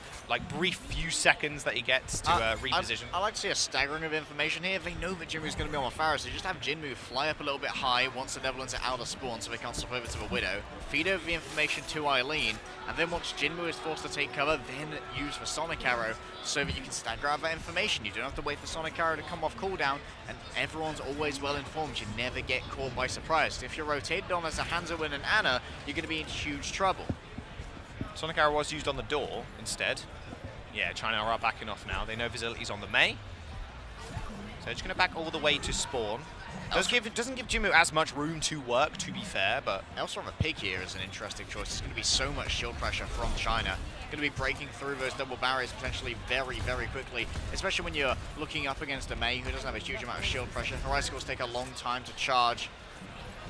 Speaker 1: brief few seconds that he gets to reposition.
Speaker 2: I like to see a staggering of information here. They know that Jinmu's going to be on the Pharah, so just have Jinmu fly up a little bit high once the Netherlands are out of spawn so they can't stop over to the Widow, feed over the information to Eileen, and then once Jinmu is forced to take cover, then use the Sonic Arrow so that you can stagger out that information. You don't have to wait for Sonic Arrow to come off cooldown, and everyone's always well informed. You never get caught by surprise. If you're rotated on as a Hanzo and an Ana, you're going to be in huge trouble.
Speaker 1: Sonic Arrow was used on the door instead. Yeah, China are backing off now. They know Facility's on the Mei. So just going to back all the way to spawn. Doesn't give Jinmu as much room to work, to be fair, but...
Speaker 2: Elsewhere on the Pig here is an interesting choice. There's going to be so much shield pressure from China. Going to be breaking through those double barriers potentially very, very quickly, especially when you're looking up against a Mei who doesn't have a huge amount of shield pressure. Horizons take a long time to charge.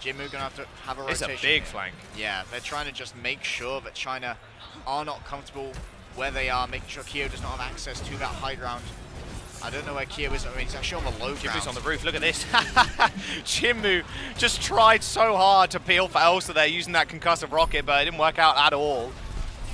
Speaker 2: Jinmu going to have a rotation.
Speaker 1: It's a big flank.
Speaker 2: Yeah, they're trying to just make sure that China are not comfortable where they are, making sure Kyo does not have access to that high ground. I don't know where Kyo is. I mean, he's actually on the low ground.
Speaker 1: Jinmu's on the roof. Look at this. Jinmu just tried so hard to peel for Elsa there using that concussive rocket, but it didn't work out at all.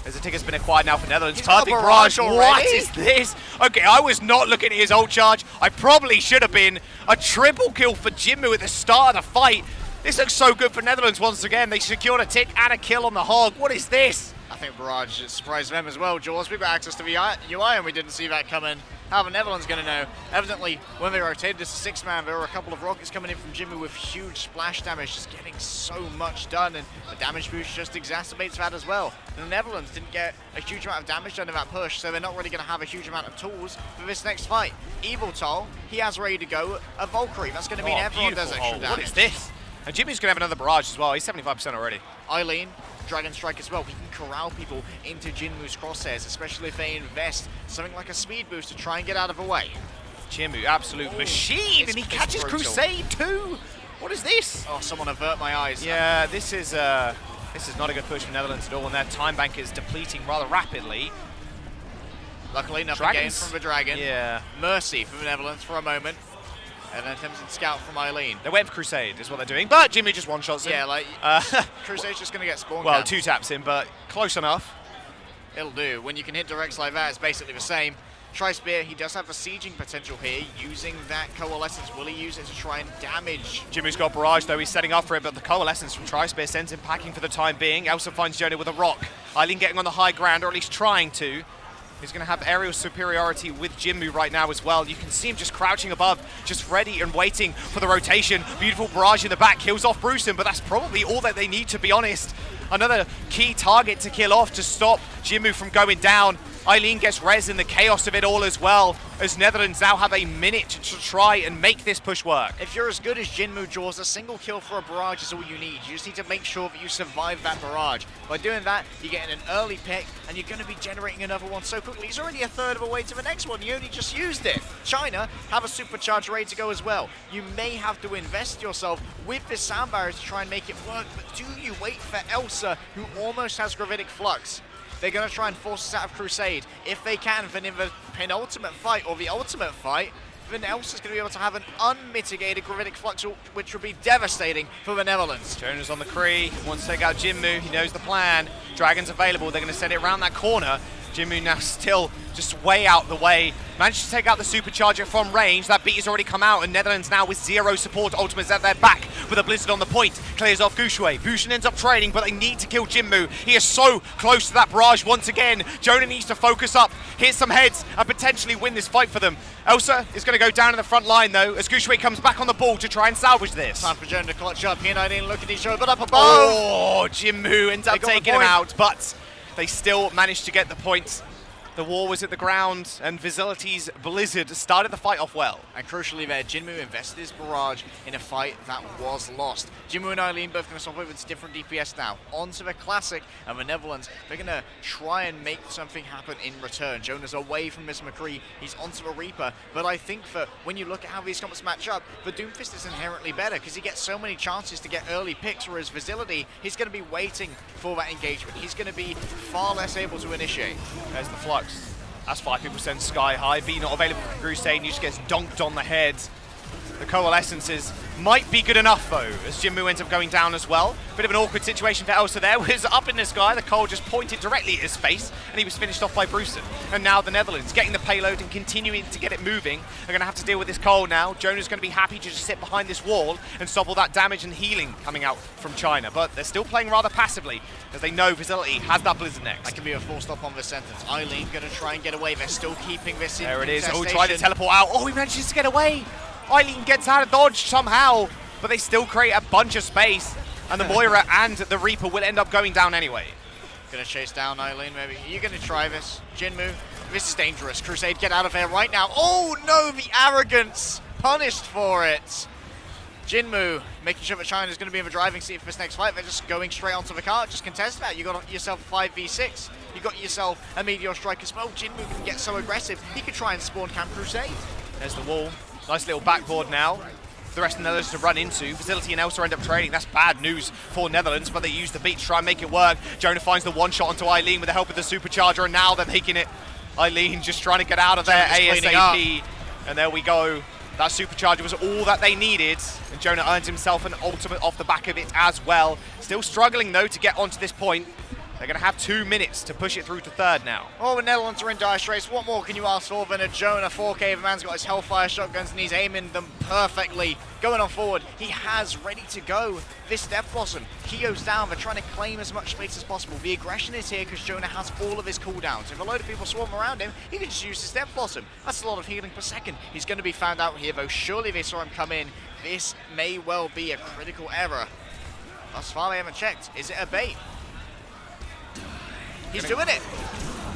Speaker 1: As the ticket's been acquired now for Netherlands. Perfect barrage. What is this? Okay, I was not looking at his ult charge. I probably should have been. A triple kill for Jinmu at the start of the fight. This looks so good for Netherlands once again. They secured a tick and a kill on the Hog. What is this?
Speaker 2: I think Barrage surprised them as well, Jaws. We've got access to the UI and we didn't see that coming. How the Netherlands going to know? Evidently, when they rotated this to 6-man, there were a couple of rockets coming in from Jinmu with huge splash damage, just getting so much done, and the damage boost just exacerbates that as well. The Netherlands didn't get a huge amount of damage done in that push, so they're not really going to have a huge amount of tools for this next fight. Evil Toll, he has ready to go a Valkyrie. That's going to mean everyone does extra damage.
Speaker 1: What is this? And Jimmy's going to have another barrage as well. He's 75% already.
Speaker 2: Eileen, Dragon Strike as well. He can corral people into Jinmu's crosshairs, especially if they invest something like a speed boost to try and get out of the way.
Speaker 1: Jinmu, absolute machine, and he catches Crusade too. What is this?
Speaker 2: Oh, someone avert my eyes.
Speaker 1: Yeah, this is not a good push for Netherlands at all, and their time bank is depleting rather rapidly.
Speaker 2: Luckily, nothing gained from the Dragon.
Speaker 1: Yeah.
Speaker 2: Mercy for the Netherlands for a moment. And then attempts and scout from Eileen.
Speaker 1: They went for Crusade, is what they're doing, but Jimmy just one-shots him.
Speaker 2: Yeah, like, Crusade's just going to get spawned.
Speaker 1: Well, two-taps him, but close enough.
Speaker 2: It'll do. When you can hit directs like that, it's basically the same. Tri-Spear, he does have a sieging potential here, using that Coalescence. Will he use it to try and damage?
Speaker 1: Jimmy's got Barrage, though. He's setting up for it, but the Coalescence from Tri-Spear sends him packing for the time being. Elsa finds Jonah with a rock. Eileen getting on the high ground, or at least trying to. He's going to have aerial superiority with Jinmu right now as well. You can see him just crouching above, just ready and waiting for the rotation. Beautiful barrage in the back, kills off Bruceton, but that's probably all that they need, to be honest. Another key target to kill off to stop Jinmu from going down. Eileen gets res in the chaos of it all as well. as Netherlands now have a minute to try and make this push work.
Speaker 2: If you're as good as Jinmu, Jaws, a single kill for a barrage is all you need. You just need to make sure that you survive that barrage. By doing that, you're getting an early pick, and you're going to be generating another one so quickly. He's already a third of a way to the next one. You only just used it. China have a supercharge ready to go as well. You may have to invest yourself with this sound barrier to try and make it work, but do you wait for Elsa, who almost has gravitic flux? They're going to try and force us out of Crusade. If they can, then in the penultimate fight, or the ultimate fight, then Elsa's going to be able to have an unmitigated gravitic flux, which would be devastating for the Netherlands.
Speaker 1: Jonas on the Kree, wants to take out Jinmu, he knows the plan. Dragon's available, they're going to send it around that corner. Jinmu now still just way out the way. Managed to take out the supercharger from range. That beat has already come out, and Netherlands now with zero support. Ultimate's at their back with a Blizzard on the point. Clears off Gushui. Bushin ends up trading, but they need to kill Jinmu. He is so close to that barrage once again. Jonah needs to focus up, hit some heads, and potentially win this fight for them. Elsa is going to go down in the front line, though, as Gushui comes back on the ball to try and salvage this.
Speaker 2: Time for Jonah to clutch up. He and Eileen look at each other, but up above.
Speaker 1: Oh, Jinmu ends up taking him out, but they still managed to get the point. The war was at the ground, and Visility's Blizzard started the fight off well.
Speaker 2: And crucially there, Jinmu invested his barrage in a fight that was lost. Jinmu and Eileen both going to swap over to different DPS now. Onto the Classic, and the Netherlands, they're going to try and make something happen in return. Jonah's away from Miss McCree, he's onto the Reaper, but I think that when you look at how these comps match up, the Doomfist is inherently better because he gets so many chances to get early picks, whereas Visility, he's going to be waiting for that engagement. He's going to be far less able to initiate.
Speaker 1: There's the flux. That's 5% sky high. V not available for Crusade, and he just gets donked on the head. The coalescences might be good enough, though, as Jinmu ends up going down as well. Bit of an awkward situation for Elsa there. Was up in the sky, the coal just pointed directly at his face, and he was finished off by Bruceson. And now the Netherlands, getting the payload and continuing to get it moving, are going to have to deal with this coal now. Jonah's going to be happy to just sit behind this wall and stop all that damage and healing coming out from China. But they're still playing rather passively, as they know Visility has that Blizzard next.
Speaker 2: That can be a full stop on this sentence. Eileen going to try and get away. They're still keeping this in.
Speaker 1: There it is. Oh, trying to teleport out. Oh, he manages to get away. Eileen gets out of dodge somehow, but they still create a bunch of space, and the Moira and the Reaper will end up going down anyway.
Speaker 2: Gonna chase down Eileen, maybe. You're gonna try this. Jinmu, this is dangerous. Crusade, get out of there right now. Oh no, the arrogance! Punished for it. Jinmu, making sure that China's gonna be in the driving seat for this next fight. They're just going straight onto the cart. Just contest that. You got yourself a 5v6. You got yourself a Meteor Strike as well. Jinmu can get so aggressive. He could try and spawn Camp Crusade.
Speaker 1: There's the wall. Nice little backboard now. The rest of the Netherlands to run into. Visility and Elsa end up trading. That's bad news for Netherlands, but they use the beat to try and make it work. Jonah finds the one shot onto Eileen with the help of the supercharger, and now they're making it. Eileen just trying to get out of there ASAP. And there we go. That supercharger was all that they needed, and Jonah earns himself an ultimate off the back of it as well. Still struggling, though, to get onto this point. They're going to have 2 minutes to push it through to third now.
Speaker 2: Oh, the Netherlands are in dire straits. What more can you ask for than a Jonah 4K? The man's got his Hellfire shotguns and he's aiming them perfectly. Going on forward, he has ready to go this Death Blossom. Kyo's down, they're trying to claim as much space as possible. The aggression is here because Jonah has all of his cooldowns. If a load of people swarm around him, he can just use his Death Blossom. That's a lot of healing per second. He's going to be found out here, though. Surely they saw him come in. This may well be a critical error. Thus far, they haven't checked. Is it a bait? He's doing it.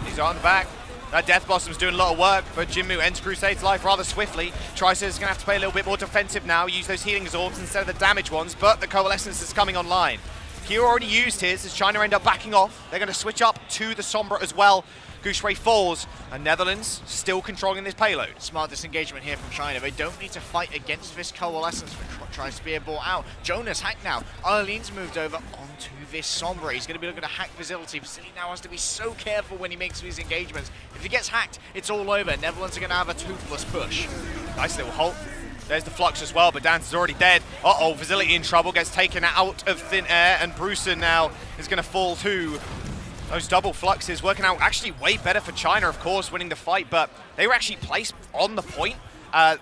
Speaker 1: He's on the back. That Death Blossom's doing a lot of work, but Jinmu ends Crusade's life rather swiftly. Tricer's going to have to play a little bit more defensive now, use those healing orbs instead of the damage ones, but the Coalescence is coming online. Kyo already used his, as China end up backing off. They're going to switch up to the Sombra as well. Gushui falls, and Netherlands still controlling this payload.
Speaker 2: Smart disengagement here from China. They don't need to fight against this Coalescence that tries to be brought out. Jonah's hacked now. Eileen's moved over onto this Sombra. He's going to be looking to hack Visility. Visility now has to be so careful when he makes these engagements. If he gets hacked, it's all over. Netherlands are going to have a toothless push.
Speaker 1: Nice little halt. There's the Flux as well, but Dance is already dead. Uh-oh, Visility in trouble, gets taken out of thin air, and Bruceson now is going to fall too. Those double fluxes working out actually way better for China, of course, winning the fight, but they were actually placed on the point,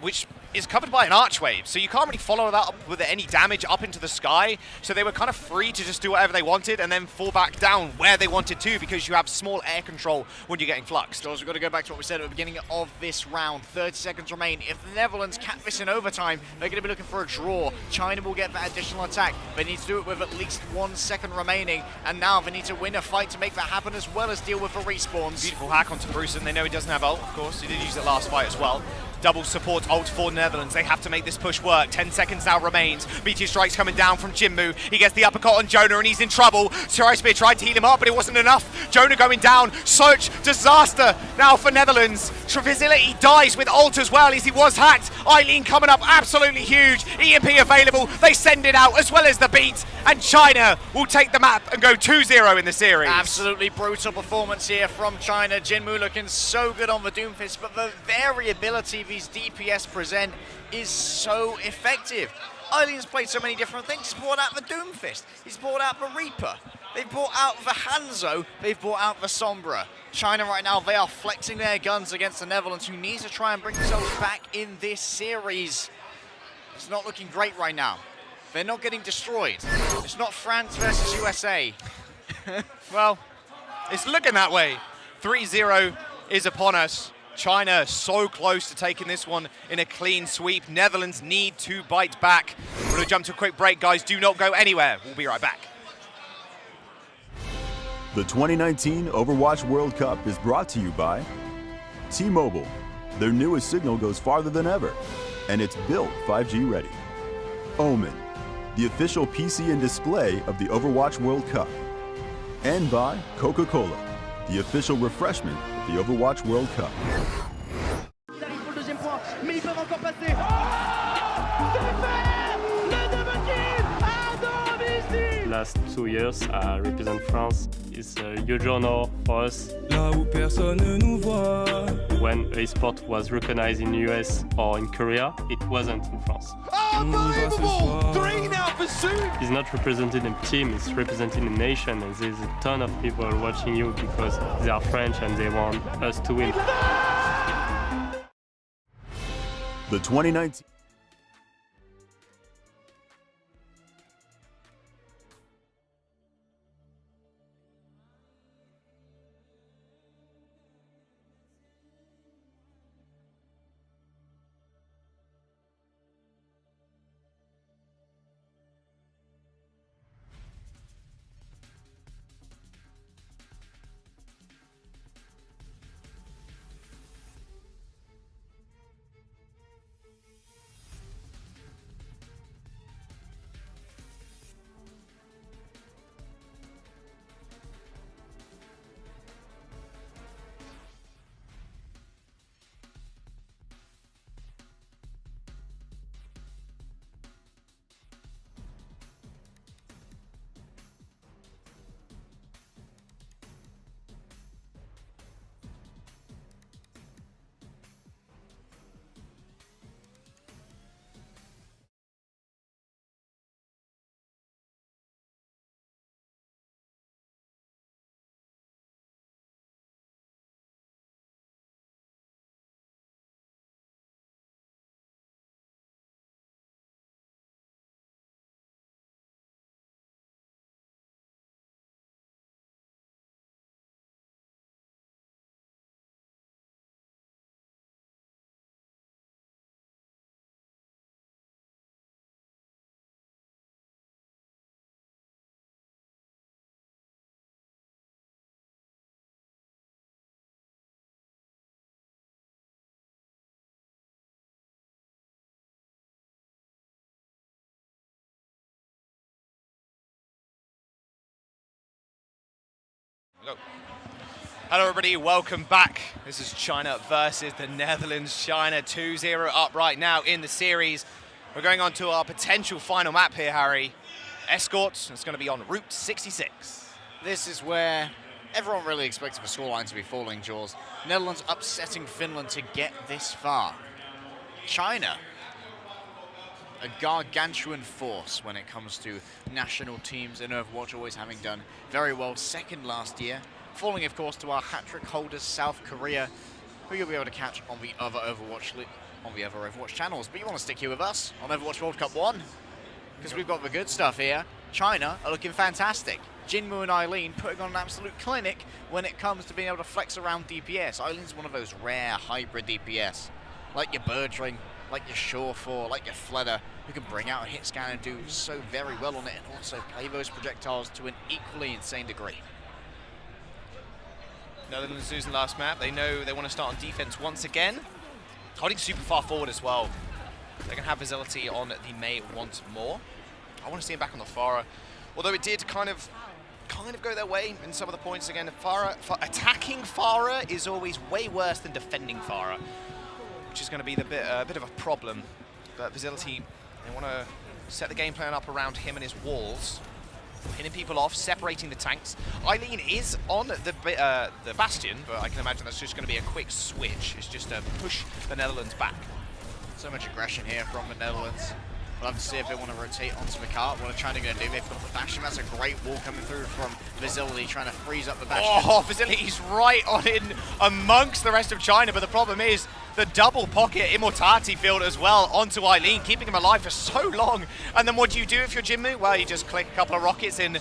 Speaker 1: which is covered by an archwave, so you can't really follow that up with any damage up into the sky, so they were kind of free to just do whatever they wanted and then fall back down where they wanted to, because you have small air control when you're getting fluxed.
Speaker 2: So we've got to go back to what we said at the beginning of this round. 30 seconds remain. If the Netherlands cap this in overtime, they're going to be looking for a draw. China will get that additional attack. They need to do it with at least 1 second remaining, and now they need to win a fight to make that happen, as well as deal with the respawns.
Speaker 1: Beautiful hack onto Bruce, and they know he doesn't have ult, of course. He did use it last fight as well. Double support ult for Netherlands. They have to make this push work. 10 seconds now remains. BT strikes coming down from Jinmu. He gets the uppercut on Jonah and he's in trouble. Spear tried to heal him up, but it wasn't enough. Jonah going down. Such disaster now for Netherlands. Trevisility dies with ult as well as he was hacked. Eileen coming up absolutely huge. EMP available. They send it out as well as the beat. And China will take the map and go 2-0 in the series.
Speaker 2: Absolutely brutal performance here from China. Jinmu looking so good on the Doomfist, but the variability these DPS present is so effective. Eileen's played so many different things. He's brought out the Doomfist. He's brought out the Reaper. They've brought out the Hanzo. They've brought out the Sombra. China right now, they are flexing their guns against the Netherlands, who needs to try and bring themselves back in this series. It's not looking great right now. They're not getting destroyed. It's not France versus USA.
Speaker 1: Well, it's looking that way. 3-0 is upon us. China so close to taking this one in a clean sweep. Netherlands need to bite back. We're going to jump to a quick break, guys. Do not go anywhere. We'll be right back.
Speaker 3: The 2019 Overwatch World Cup is brought to you by T-Mobile. Their newest signal goes farther than ever, and it's built 5G ready. Omen, the official PC and display of the Overwatch World Cup. And by Coca-Cola, the official refreshment of the Overwatch World Cup.
Speaker 4: Il arrive pour le deuxième point, mais ils peuvent encore passer. C'est fait! Le double kill à domicile!
Speaker 5: Last 2 years, represent France is a huge honor for us.
Speaker 6: Là où personne ne nous voit.
Speaker 5: When esport was recognized in US or in Korea, it wasn't in France.
Speaker 6: Unbelievable!
Speaker 4: 3 now for Sue!
Speaker 5: It's not representing a team, it's representing a nation, and there's a ton of people watching you because they are French and they want us to win.
Speaker 3: The 2019...
Speaker 1: Go. Hello everybody, welcome back. This is China versus the Netherlands. China 2-0 up right now in the series. We're going on to our potential final map here, Harry. Escort, it's going to be on Route 66.
Speaker 2: This is where everyone really expected the scoreline to be falling, Jaws. Netherlands upsetting Finland to get this far. China, a gargantuan force when it comes to national teams in Overwatch, always having done very well. Second last year, falling of course to our hat-trick holders, South Korea. who you'll be able to catch on the other Overwatch channels. But you want to stick here with us on Overwatch World Cup 1, because we've got the good stuff here. China are looking fantastic. Jinmu and Eileen putting on an absolute clinic when it comes to being able to flex around DPS. Eileen's one of those rare hybrid DPS, like your Birdring, like your Surefour, like your Fleder, who can bring out a hit scan and do so very well on it, and also play those projectiles to an equally insane degree.
Speaker 1: Netherlands losing last map. They know they want to start on defense once again. Holding super far forward as well. They can have visibility on the Mei once more. I want to see him back on the Farah. Although it did kind of go their way in some of the points again. Attacking Farah is always way worse than defending Farah, which is going to be a bit of a problem. But Visibility, they want to set the game plan up around him and his walls, pinning people off, separating the tanks. Eileen is on the Bastion, but I can imagine that's just going to be a quick switch. It's just to push the Netherlands back.
Speaker 2: So much aggression here from the Netherlands. We'll have to see if they want to rotate onto the cart. What they're trying to do, they've got the Bastion. That's a great wall coming through from Visibility, trying to freeze up the Bastion.
Speaker 1: Oh, Visibility's right on in amongst the rest of China, but the problem is the double pocket Immortality field as well onto Eileen, keeping him alive for so long. And then what do you do if you're Jinmu? Well, you just click a couple of rockets in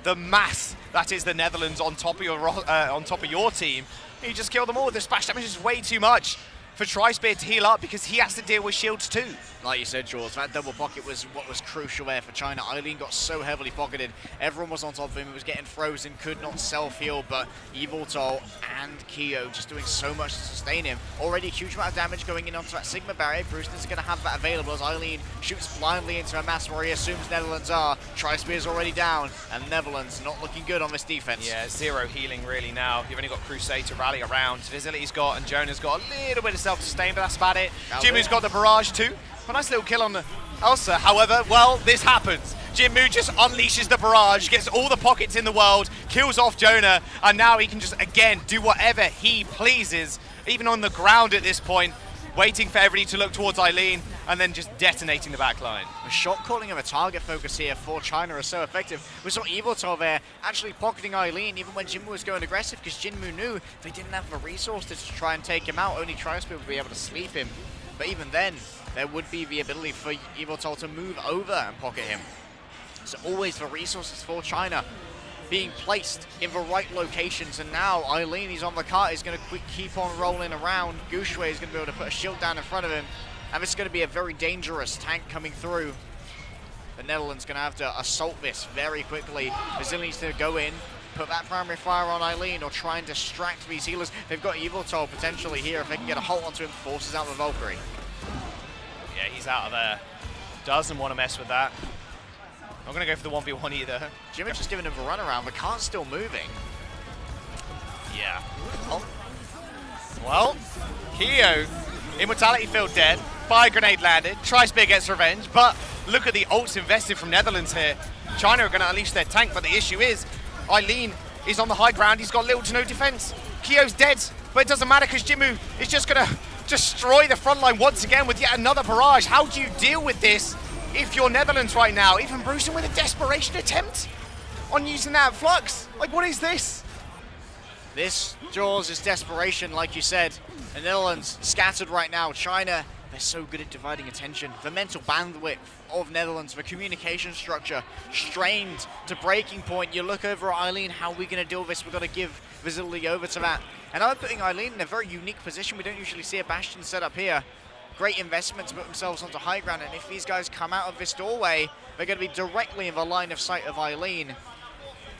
Speaker 1: the mass that is the Netherlands on top of your team. You just kill them all. The splash damage is way too much for Trispear to heal up because he has to deal with shields too.
Speaker 2: Like you said, Jules, that double pocket was what was crucial there for China. Eileen got so heavily pocketed. Everyone was on top of him. He was getting frozen, could not self-heal, but Yveltal and Keo just doing so much to sustain him. Already a huge amount of damage going in onto that Sigma barrier. Brewster's going to have that available as Eileen shoots blindly into a mass where he assumes Netherlands are. Trispear's already down, and Netherlands not looking good on this defense.
Speaker 1: Yeah, zero healing really now. You've only got Crusade to rally around. Visibility's got, and Jonah's got a little bit of self-sustain, but that's about it. Jinmu's got the barrage too. A nice little kill on Elsa. However, well, this happens. Jinmu just unleashes the barrage, gets all the pockets in the world, kills off Jonah, and now he can just, again, do whatever he pleases, even on the ground at this point, waiting for everybody to look towards Eileen, and then just detonating the back line.
Speaker 2: The shot calling of a target focus here for China is so effective. We saw Yveltal there actually pocketing Eileen even when Jinmu was going aggressive, because Jinmu knew they didn't have the resources to try and take him out. Only Trispear would be able to sleep him. But even then, there would be the ability for Yveltal to move over and pocket him. So always the resources for China being placed in the right locations, and now Eileen, he's on the cart, he's going to keep on rolling around. Gouchue is going to be able to put a shield down in front of him, and this is going to be a very dangerous tank coming through. The Netherlands going to have to assault this very quickly. Brazil needs to go in, put that primary fire on Eileen, or try and distract these healers. They've got Yveltal potentially here. If they can get a hold onto him, forces out the Valkyrie.
Speaker 1: Yeah, he's out of there. Doesn't want to mess with that. Not going to go for the 1v1 either.
Speaker 2: Jimmy just giving him a run around. The cart's still moving.
Speaker 1: Yeah. Oh. Well, Keo, Immortality field dead. Fire grenade landed. Trispear gets revenge, but look at the ults invested from Netherlands here. China are going to unleash their tank, but the issue is Eileen is on the high ground. He's got little to no defense. Keo's dead, but it doesn't matter because Jinmu is just going to destroy the front line once again with yet another barrage. How do you deal with this if you're Netherlands right now? Even Brewster with a desperation attempt on using that flux. Like, what is this?
Speaker 2: This, Jaws, is desperation, like you said. The Netherlands scattered right now. China, they're so good at dividing attention. The mental bandwidth of Netherlands, the communication structure, strained to breaking point. You look over at Eileen, how are we going to deal with this? We've got to give visibility over to that. And I'm putting Eileen in a very unique position. We don't usually see a Bastion set up here. Great investment to put themselves onto high ground, and if these guys come out of this doorway, they're going to be directly in the line of sight of Eileen.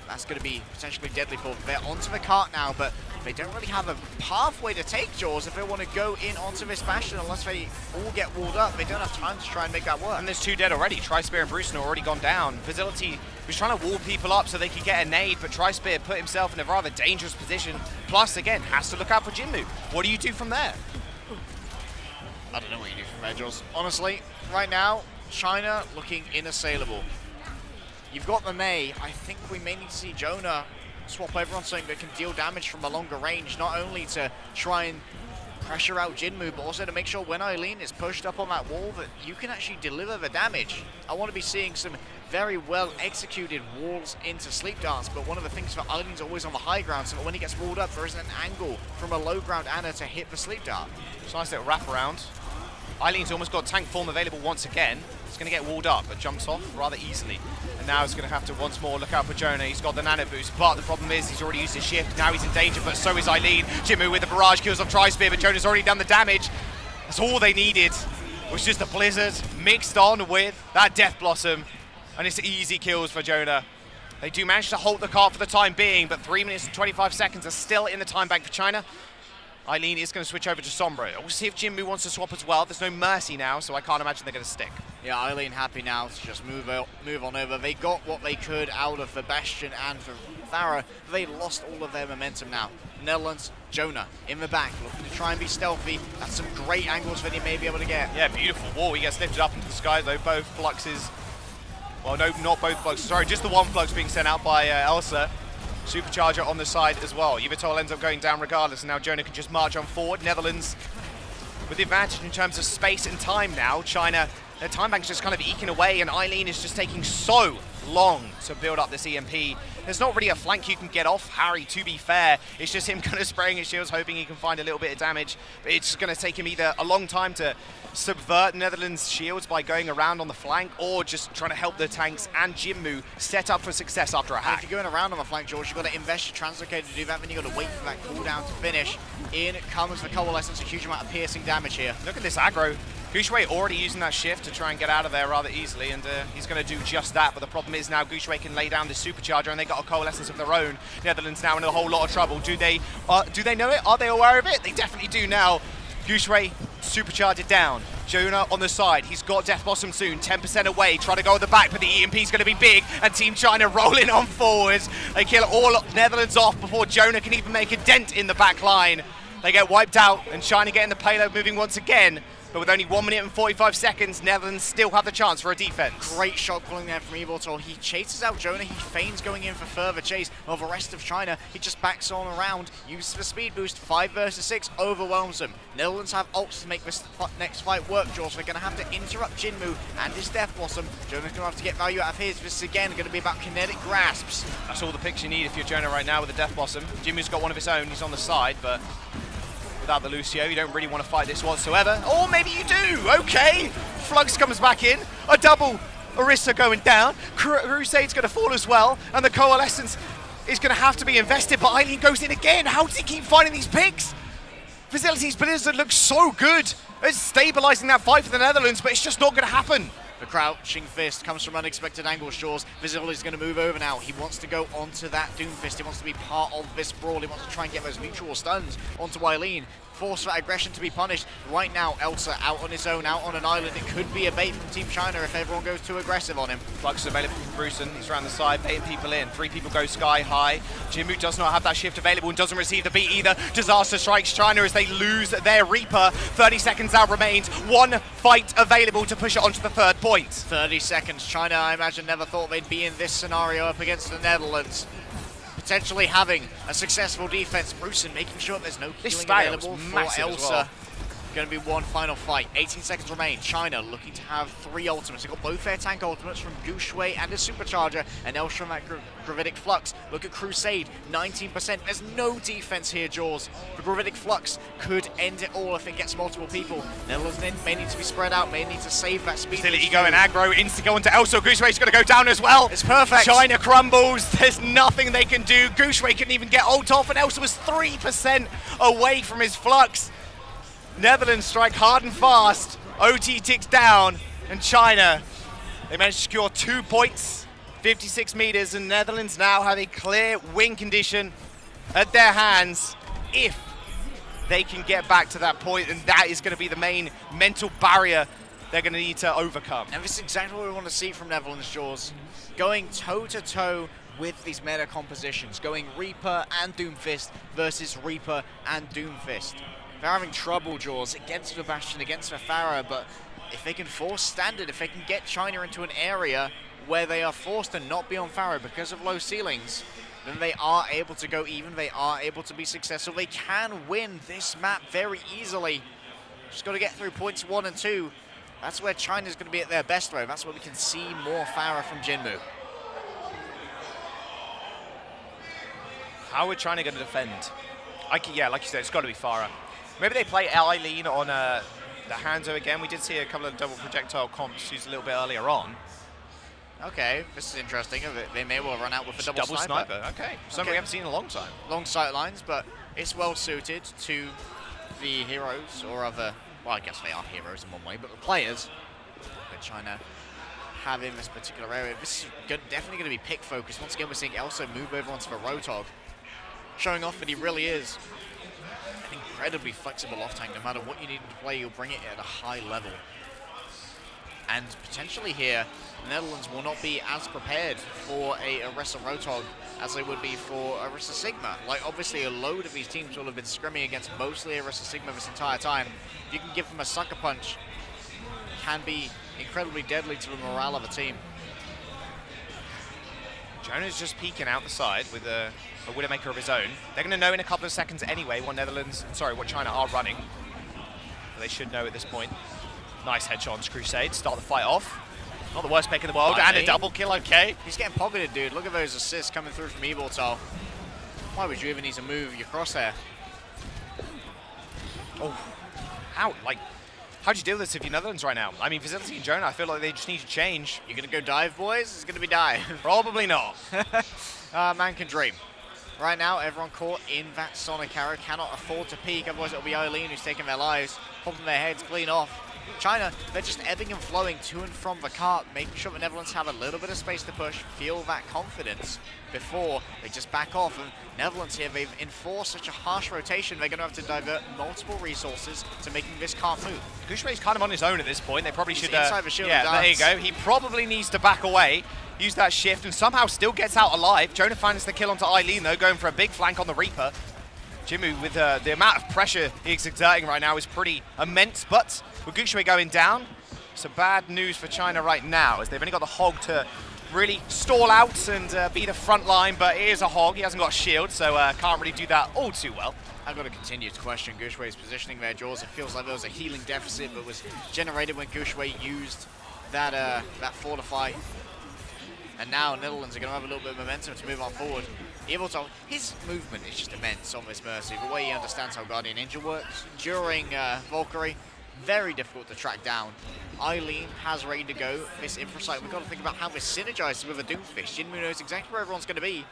Speaker 2: That's going to be potentially deadly for them. They're onto the cart now, but they don't really have a pathway to take Jaws if they want to go in onto this Bastion. Unless they all get walled up, they don't have time to try and make that work.
Speaker 1: And there's two dead already. Trispear and Brewster are already gone down. Visibility was trying to wall people up so they could get a nade, but Trispear put himself in a rather dangerous position. Plus, again, has to look out for Jinmu. What do you do from there?
Speaker 2: I don't know what you do from there, Jules. Honestly, right now, China looking inassailable. You've got the Mei. I think we may need to see Jonah swap over on something that can deal damage from a longer range, not only to try and pressure out Jinmu, but also to make sure when Eileen is pushed up on that wall that you can actually deliver the damage. I want to be seeing some very well executed walls into sleep darts, but one of the things for Eileen's always on the high ground, so that when he gets walled up, there isn't an angle from a low ground Anna to hit the sleep dart.
Speaker 1: It's a nice little wrap around. Eileen's almost got tank form available once again. It's going to get walled up, but jumps off rather easily. And now he's going to have to once more look out for Jonah. He's got the nano boost, but the problem is he's already used his shift. Now he's in danger, but so is Eileen. Jinmu with the barrage kills on Tri-Spear, but Jonah's already done the damage. That's all they needed, was just a blizzard mixed on with that Death Blossom, and it's easy kills for Jonah. They do manage to hold the cart for the time being, but 3 minutes and 25 seconds are still in the time bank for China. Eileen is going to switch over to Sombra. We'll see if Jinmu wants to swap as well. There's no mercy now, so I can't imagine they're going to stick.
Speaker 2: Yeah, Eileen happy now to just move on over. They got what they could out of the Bastion and for Farah. They lost all of their momentum now. Netherlands, Jonah in the back, looking to try and be stealthy. That's some great angles that he may be able to get.
Speaker 1: Yeah, beautiful wall. He gets lifted up into the sky, though. Both fluxes. Well, no, not both fluxes. Sorry, just the one flux being sent out by Elsa. Supercharger on the side as well. Yvetol ends up going down regardless, and now Jonah can just march on forward. Netherlands with the advantage in terms of space and time now. China, their time bank's just kind of eking away, and Eileen is just taking so long to build up this EMP. There's not really a flank you can get off Harry, to be fair. It's just him kind of spraying his shields, hoping he can find a little bit of damage. But it's going to take him either a long time to subvert Netherlands' shields by going around on the flank, or just trying to help the tanks and Jinmu set up for success after a hack.
Speaker 2: If you're going around on the flank, George, you've got to invest your translocator to do that, then you've got to wait for that cooldown to finish. In comes the Coalescence, a huge amount of piercing damage here.
Speaker 1: Look at this aggro. Goucheway already using that shift to try and get out of there rather easily, and he's going to do just that. But the problem is now Goucheway can lay down this supercharger, and they got a Coalescence of their own. Netherlands now in a whole lot of trouble. Do they know it? Are they aware of it? They definitely do now. Goucheway supercharge it down. Jonah on the side. He's got Death Blossom soon. 10% away. Trying to go at the back, but the EMP's going to be big. And Team China rolling on forwards. They kill all Netherlands off before Jonah can even make a dent in the back line. They get wiped out, and China getting the payload moving once again. But with only 1 minute and 45 seconds, Netherlands still have the chance for a defense.
Speaker 2: Great shot calling there from Yvetol. He chases out Jonah. He feigns going in for further chase. While the rest of China, he just backs on around, uses the speed boost. 5 versus 6, overwhelms them. Netherlands have ults to make this next fight work, George. They're going to have to interrupt Jinmu and his Death Blossom. Jonah's going to have to get value out of his. This is again going to be about kinetic grasps.
Speaker 1: That's all the picks you need if you're Jonah right now with the Death Blossom. Jinmu's got one of his own. He's on the side, but without the Lucio, you don't really want to fight this whatsoever. Or maybe you do. Okay. Flux comes back in. A double Orisa going down. Crusade's going to fall as well. And the Coalescence is going to have to be invested. But Eileen goes in again. How does he keep finding these picks? Facilities Blizzard looks so good at stabilizing that fight for the Netherlands, but it's just not going to happen.
Speaker 2: The crouching fist comes from unexpected angles. Shores Vizil is going to move over now. He wants to go onto that Doom Fist. He wants to be part of this brawl. He wants to try and get those mutual stuns onto Eileen. Force that aggression to be punished. Right now, Elsa out on his own, out on an island. It could be a bait from Team China if everyone goes too aggressive on him.
Speaker 1: Flux is available from Bruson. He's around the side, baiting people in. 3 people go sky high. Jinmu does not have that shift available and doesn't receive the beat either. Disaster strikes China as they lose their Reaper. 30 seconds now remains. 1 fight available to push it onto the 3rd point.
Speaker 2: 30 seconds. China, I imagine, never thought they'd be in this scenario up against the Netherlands. Potentially having a successful defense. Bruson making sure there's no killing available for Elsa.
Speaker 1: Well.
Speaker 2: Going to be one final fight. 18 seconds remain. China looking to have 3 ultimates. They've got both their tank ultimates from Goucheway and his supercharger, and Elsa from that Gravitic Flux. Look at Crusade, 19%. There's no defense here, Jaws. The Gravitic Flux could end it all if it gets multiple people. Netherlands may need to be spread out, may need to save that speed.
Speaker 1: Facility going aggro, insta go into Elsa. Goucheway's going to go down as well.
Speaker 2: It's perfect.
Speaker 1: China crumbles. There's nothing they can do. Goucheway couldn't even get ult off, and Elsa was 3% away from his Flux. Netherlands strike hard and fast. OT ticks down, and China, they managed to secure 2 points, 56 meters, and Netherlands now have a clear win condition at their hands if they can get back to that point, and that is going to be the main mental barrier they're going to need to overcome.
Speaker 2: And this is exactly what we want to see from Netherlands, Jaws. Going toe-to-toe with these meta compositions, going Reaper and Doomfist versus Reaper and Doomfist. They're having trouble, Jaws, against the Bastion, against the Farah, but if they can force standard, if they can get China into an area where they are forced to not be on Farah because of low ceilings, then they are able to go even. They are able to be successful. They can win this map very easily. Just got to get through points 1 and 2. That's where China's going to be at their best, though. That's where we can see more Farah from Jinmu.
Speaker 1: How are China going to defend? Yeah, like you said, it's got to be Farah. Maybe they play Eileen on the Hanzo again. We did see a couple of double projectile comps used a little bit earlier on.
Speaker 2: Okay, this is interesting. They may well run out with a double sniper.
Speaker 1: Okay, something we haven't seen in a long time.
Speaker 2: Long sight lines, but it's well suited to the heroes or other. Well, I guess they are heroes in one way, but the players that China have in this particular area. This is definitely going to be pick focused. Once again, we're seeing Elsa move over onto the Roadhog, showing off that he really is an incredibly flexible off tank. No matter what you need to play, you'll bring it at a high level. And potentially here, the Netherlands will not be as prepared for a Orisa Roadhog as they would be for Orisa Sigma. Like, obviously, a load of these teams will have been scrimming against mostly Orisa Sigma this entire time. If you can give them a sucker punch, it can be incredibly deadly to the morale of a team.
Speaker 1: Jonah's just peeking out the side with a Widowmaker of his own. They're going to know in a couple of seconds anyway what China are running. But they should know at this point. Nice headshot on Crusade, start the fight off. Not the worst pick in the world, and a double kill, okay.
Speaker 2: He's getting pocketed, dude. Look at those assists coming through from Eviltal. Why would you even need to move your crosshair?
Speaker 1: Oh, how? Like, how'd you deal with this if you're Netherlands right now? I mean, Facility and Jonah, I feel like they just need to change.
Speaker 2: You're going to go dive, boys? It's going to be dive.
Speaker 1: Probably not.
Speaker 2: Man can dream. Right now, everyone caught in that Sonic arrow cannot afford to peek, otherwise it'll be Eileen who's taking their lives, popping their heads clean off. China, they're just ebbing and flowing to and from the cart, making sure the Netherlands have a little bit of space to push, feel that confidence before they just back off. And Netherlands here, they've enforced such a harsh rotation, they're going to have to divert multiple resources to making this cart move.
Speaker 1: Gouchere's kind of on his own at this point. They probably should...
Speaker 2: inside the shield
Speaker 1: yeah, there you go. He probably needs to back away, use that shift, and somehow still gets out alive. Jonah finds the kill onto Eileen, though, going for a big flank on the Reaper. Jinmu, with the amount of pressure he's exerting right now, is pretty immense, but with Gouchere going down, some bad news for China right now, as they've only got the Hog to really stall out and be the front line, but it is a Hog. He hasn't got a shield, so can't really do that all too well.
Speaker 2: I've got to continue to question Gouchere's positioning there, Jaws. It feels like there was a healing deficit that was generated when Gouchere used that Fortify. And now Netherlands are going to have a little bit of momentum to move on forward. Eviltal, his movement is just immense on this Mercy. The way he understands how Guardian Ninja works during Valkyrie, very difficult to track down. Eileen has ready to go. This Infrasight, we've got to think about how this synergizes with a Doomfist. Jinmu knows exactly where everyone's going to be.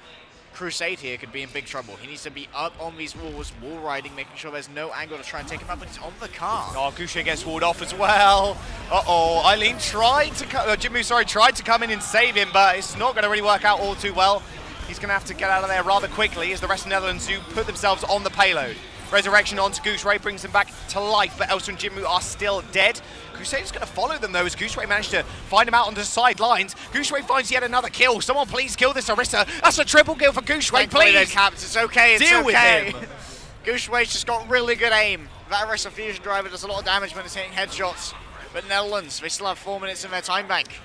Speaker 2: Crusade here could be in big trouble. He needs to be up on these walls, wall riding, making sure there's no angle to try and take him up, but he's on the car.
Speaker 1: Oh, Gouchere gets walled off as well. Uh-oh, Eileen tried to come in and save him, but it's not going to really work out all too well. He's going to have to get out of there rather quickly as the rest of the Netherlands do put themselves on the payload. Resurrection onto Gouchere brings him back to life, but Elsa and Jinmu are still dead. Crusader's going to follow them, though, as Gouchere managed to find him out on the sidelines. Gouchere finds yet another kill. Someone please kill this Orisa. That's a triple kill for Gouchere, please.
Speaker 2: Caps. It's okay, it's
Speaker 1: Deal
Speaker 2: okay.
Speaker 1: with him.
Speaker 2: Gouchere's just got really good aim. That Orisa Fusion Driver does a lot of damage when it's hitting headshots. But Netherlands, they still have 4 minutes in their time bank.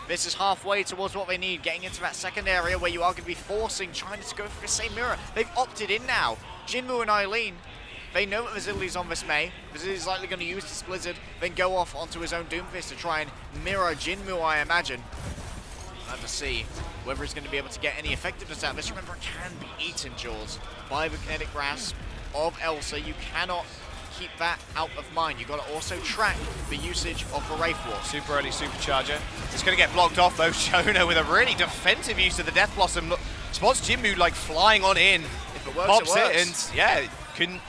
Speaker 2: This is halfway towards what they need, getting into that second area where you are going to be forcing China to go for the same mirror. They've opted in now. Jinmu and Eileen, they know that Vasili's on this May. Vasili's likely going to use this Blizzard, then go off onto his own Doomfist to try and mirror Jinmu, I imagine. We'll have to see whether he's going to be able to get any effectiveness out of this. Remember, it can be eaten, Jaws, by the kinetic grasp of Elsa. You cannot keep that out of mind. You've got to also track the usage of the Wraith Ward.
Speaker 1: Super early supercharger. It's going to get blocked off, though. Jonah with a really defensive use of the Death Blossom. Look, spots Jinmu like flying on in.
Speaker 2: If it works,
Speaker 1: pops
Speaker 2: it works.
Speaker 1: and yeah, couldn't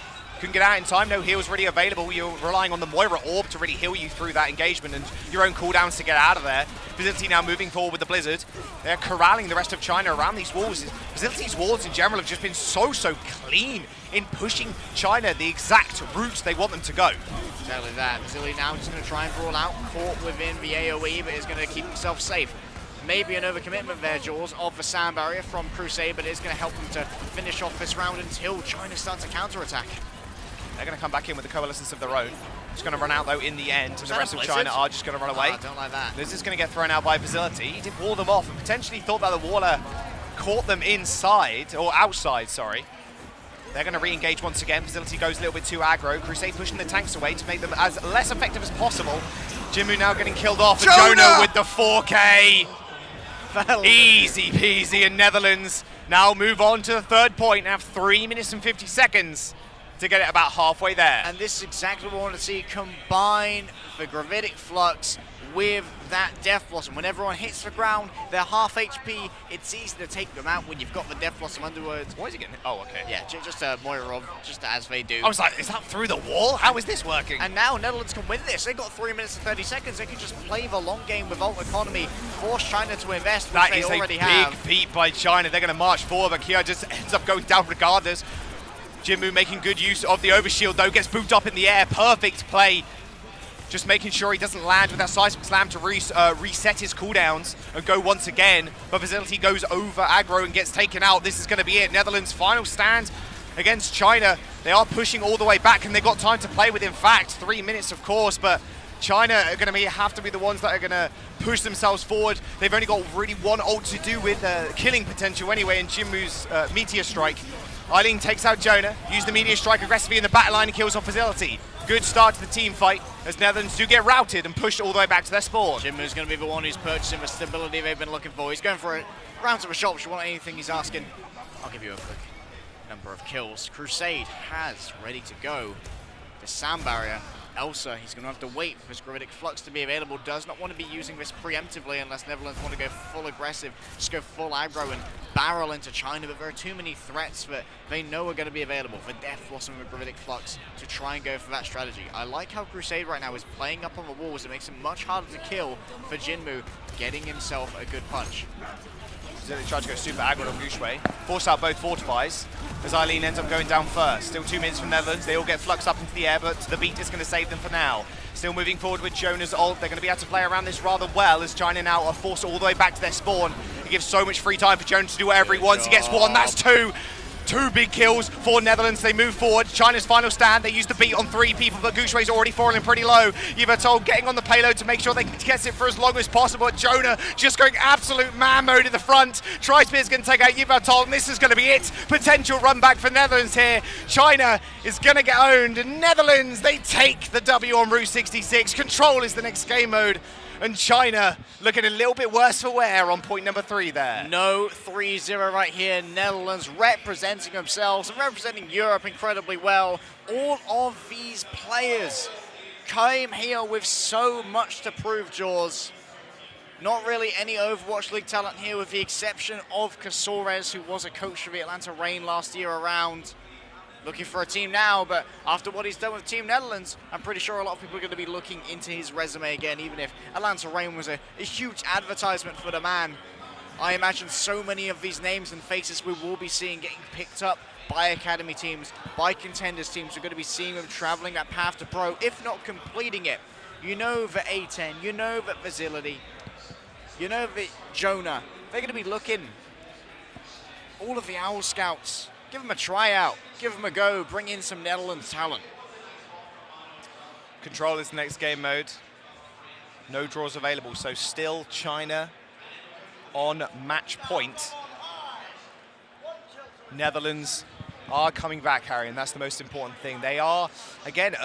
Speaker 1: get out in time. No heals really available. You're relying on the Moira Orb to really heal you through that engagement and your own cooldowns to get out of there. Facility now moving forward with the Blizzard. They're corralling the rest of China around these walls. Facility's walls in general have just been so clean in pushing China the exact routes they want them to go.
Speaker 2: Exactly that. Vasili now just going to try and brawl out, caught within the AoE, but is going to keep himself safe. Maybe an overcommitment there, Jaws, of the sand barrier from Crusade, but it's going to help them to finish off this round until China starts a counter-attack.
Speaker 1: They're going to come back in with a coalescence of their own. It's going to run out, though, in the end. And the rest of
Speaker 2: Blizzard?
Speaker 1: China are just going to run away.
Speaker 2: I don't like that.
Speaker 1: This is going to get thrown out by Facility. He did wall them off and potentially thought that the Waller caught them inside, or outside, sorry. They're going to re-engage once again. Facility goes a little bit too aggro. Crusade pushing the tanks away to make them as less effective as possible. Jinmu now getting killed off. And Jonah with the 4K. Easy peasy. And Netherlands now move on to the third point. Have 3 minutes and 50 seconds to get it about halfway there.
Speaker 2: And this is exactly what we want to see. Combine the Gravitic Flux with that Death Blossom. When everyone hits the ground, they're half HP. It's easy to take them out when you've got the Death Blossom underwards.
Speaker 1: What is he getting? Oh, okay.
Speaker 2: Yeah, just a Moira, just as they do.
Speaker 1: I was like, is that through the wall? How is this working?
Speaker 2: And now Netherlands can win this. They've got 3 minutes and 30 seconds. They can just play the long game with Alt Economy, force China to invest, which
Speaker 1: That
Speaker 2: they
Speaker 1: is
Speaker 2: already
Speaker 1: a
Speaker 2: have.
Speaker 1: big beat by China. They're going to march forward, but Kia just ends up going down regardless. Jinmu making good use of the overshield, though, gets booped up in the air. Perfect play. Just making sure he doesn't land with that seismic slam to reset his cooldowns and go once again. But Facility goes over aggro and gets taken out. This is going to be it. Netherlands' final stand against China. They are pushing all the way back, and they've got time to play with, in fact, 3 minutes, of course. But China are going to have to be the ones that are going to push themselves forward. They've only got really one ult to do with killing potential anyway, in Jinmu's Meteor Strike. Eileen takes out Jonah, use the Meteor Strike aggressively in the back line and kills off Facility. Good start to the team fight as Netherlands do get routed and pushed all the way back to their spawn.
Speaker 2: Jinmu's going to be the one who's purchasing the stability they've been looking for. He's going for it. Rounds of a shot. If you want anything he's asking, I'll give you a quick number of kills. Crusade has ready to go. The sound barrier. Elsa, he's going to have to wait for his Gravitic Flux to be available. Does not want to be using this preemptively unless Netherlands want to go full aggressive, just go full aggro and barrel into China. But there are too many threats that they know are going to be available for Death Blossom and Gravitic Flux to try and go for that strategy. I like how Crusade right now is playing up on the walls. It makes it much harder to kill for Jinmu, getting himself a good punch.
Speaker 1: Facility tried to go super aggro on Gushue. Force out both fortifies as Eileen ends up going down first. Still 2 minutes from Netherlands. They all get flux up into the air, but the beat is going to save them for now. Still moving forward with Jonah's ult. They're going to be able to play around this rather well as China now are forced all the way back to their spawn. It gives so much free time for Jonah to do whatever he wants. He gets one, that's two. 2 big kills for Netherlands. They move forward. China's final stand. They use the beat on 3 people, but Gushue's already falling pretty low. Yvetol getting on the payload to make sure they get it for as long as possible. Jonah just going absolute man mode in the front. Tri-Spear's going to take out Yvetol, and this is going to be it. Potential run back for Netherlands here. China is going to get owned. Netherlands, they take the W on Route 66. Control is the next game mode. And China looking a little bit worse for wear on point number 3 there.
Speaker 2: No 3-0 right here. Netherlands representing themselves and representing Europe incredibly well. All of these players came here with so much to prove, Jaws. Not really any Overwatch League talent here with the exception of Casores, who was a coach for the Atlanta Reign last year around. Looking for a team now, but after what he's done with Team Netherlands, I'm pretty sure a lot of people are going to be looking into his resume again, even if Atlanta Reign was a huge advertisement for the man. I imagine so many of these names and faces we will be seeing getting picked up by academy teams, by contenders teams. We're going to be seeing them traveling that path to pro, if not completing it. You know the A10, you know the Facility, you know the Jonah. They're going to be looking. All of the Owl Scouts. Give them a tryout, give them a go, bring in some Netherlands talent.
Speaker 1: Control is the next game mode. No draws available, so still China on match point. Netherlands are coming back, Harry, and that's the most important thing. They are, again,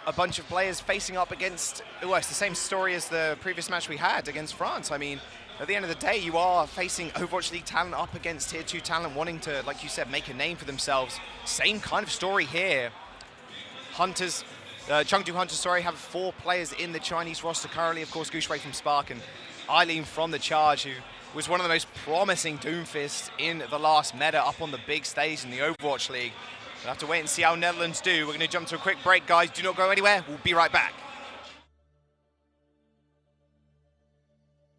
Speaker 1: a bunch of players facing up against, well, it's the same story as the previous match we had against France. I mean, at the end of the day, you are facing Overwatch League talent up against Tier 2 talent wanting to, like you said, make a name for themselves. Same kind of story here. Hunters, Chengdu Hunters, sorry, have 4 players in the Chinese roster currently. Of course, Gushue from Spark and Eileen from the Charge, who was one of the most promising Doomfists in the last meta up on the big stage in the Overwatch League. We'll have to wait and see how Netherlands do. We're going to jump to a quick break, guys. Do not go anywhere. We'll be right back.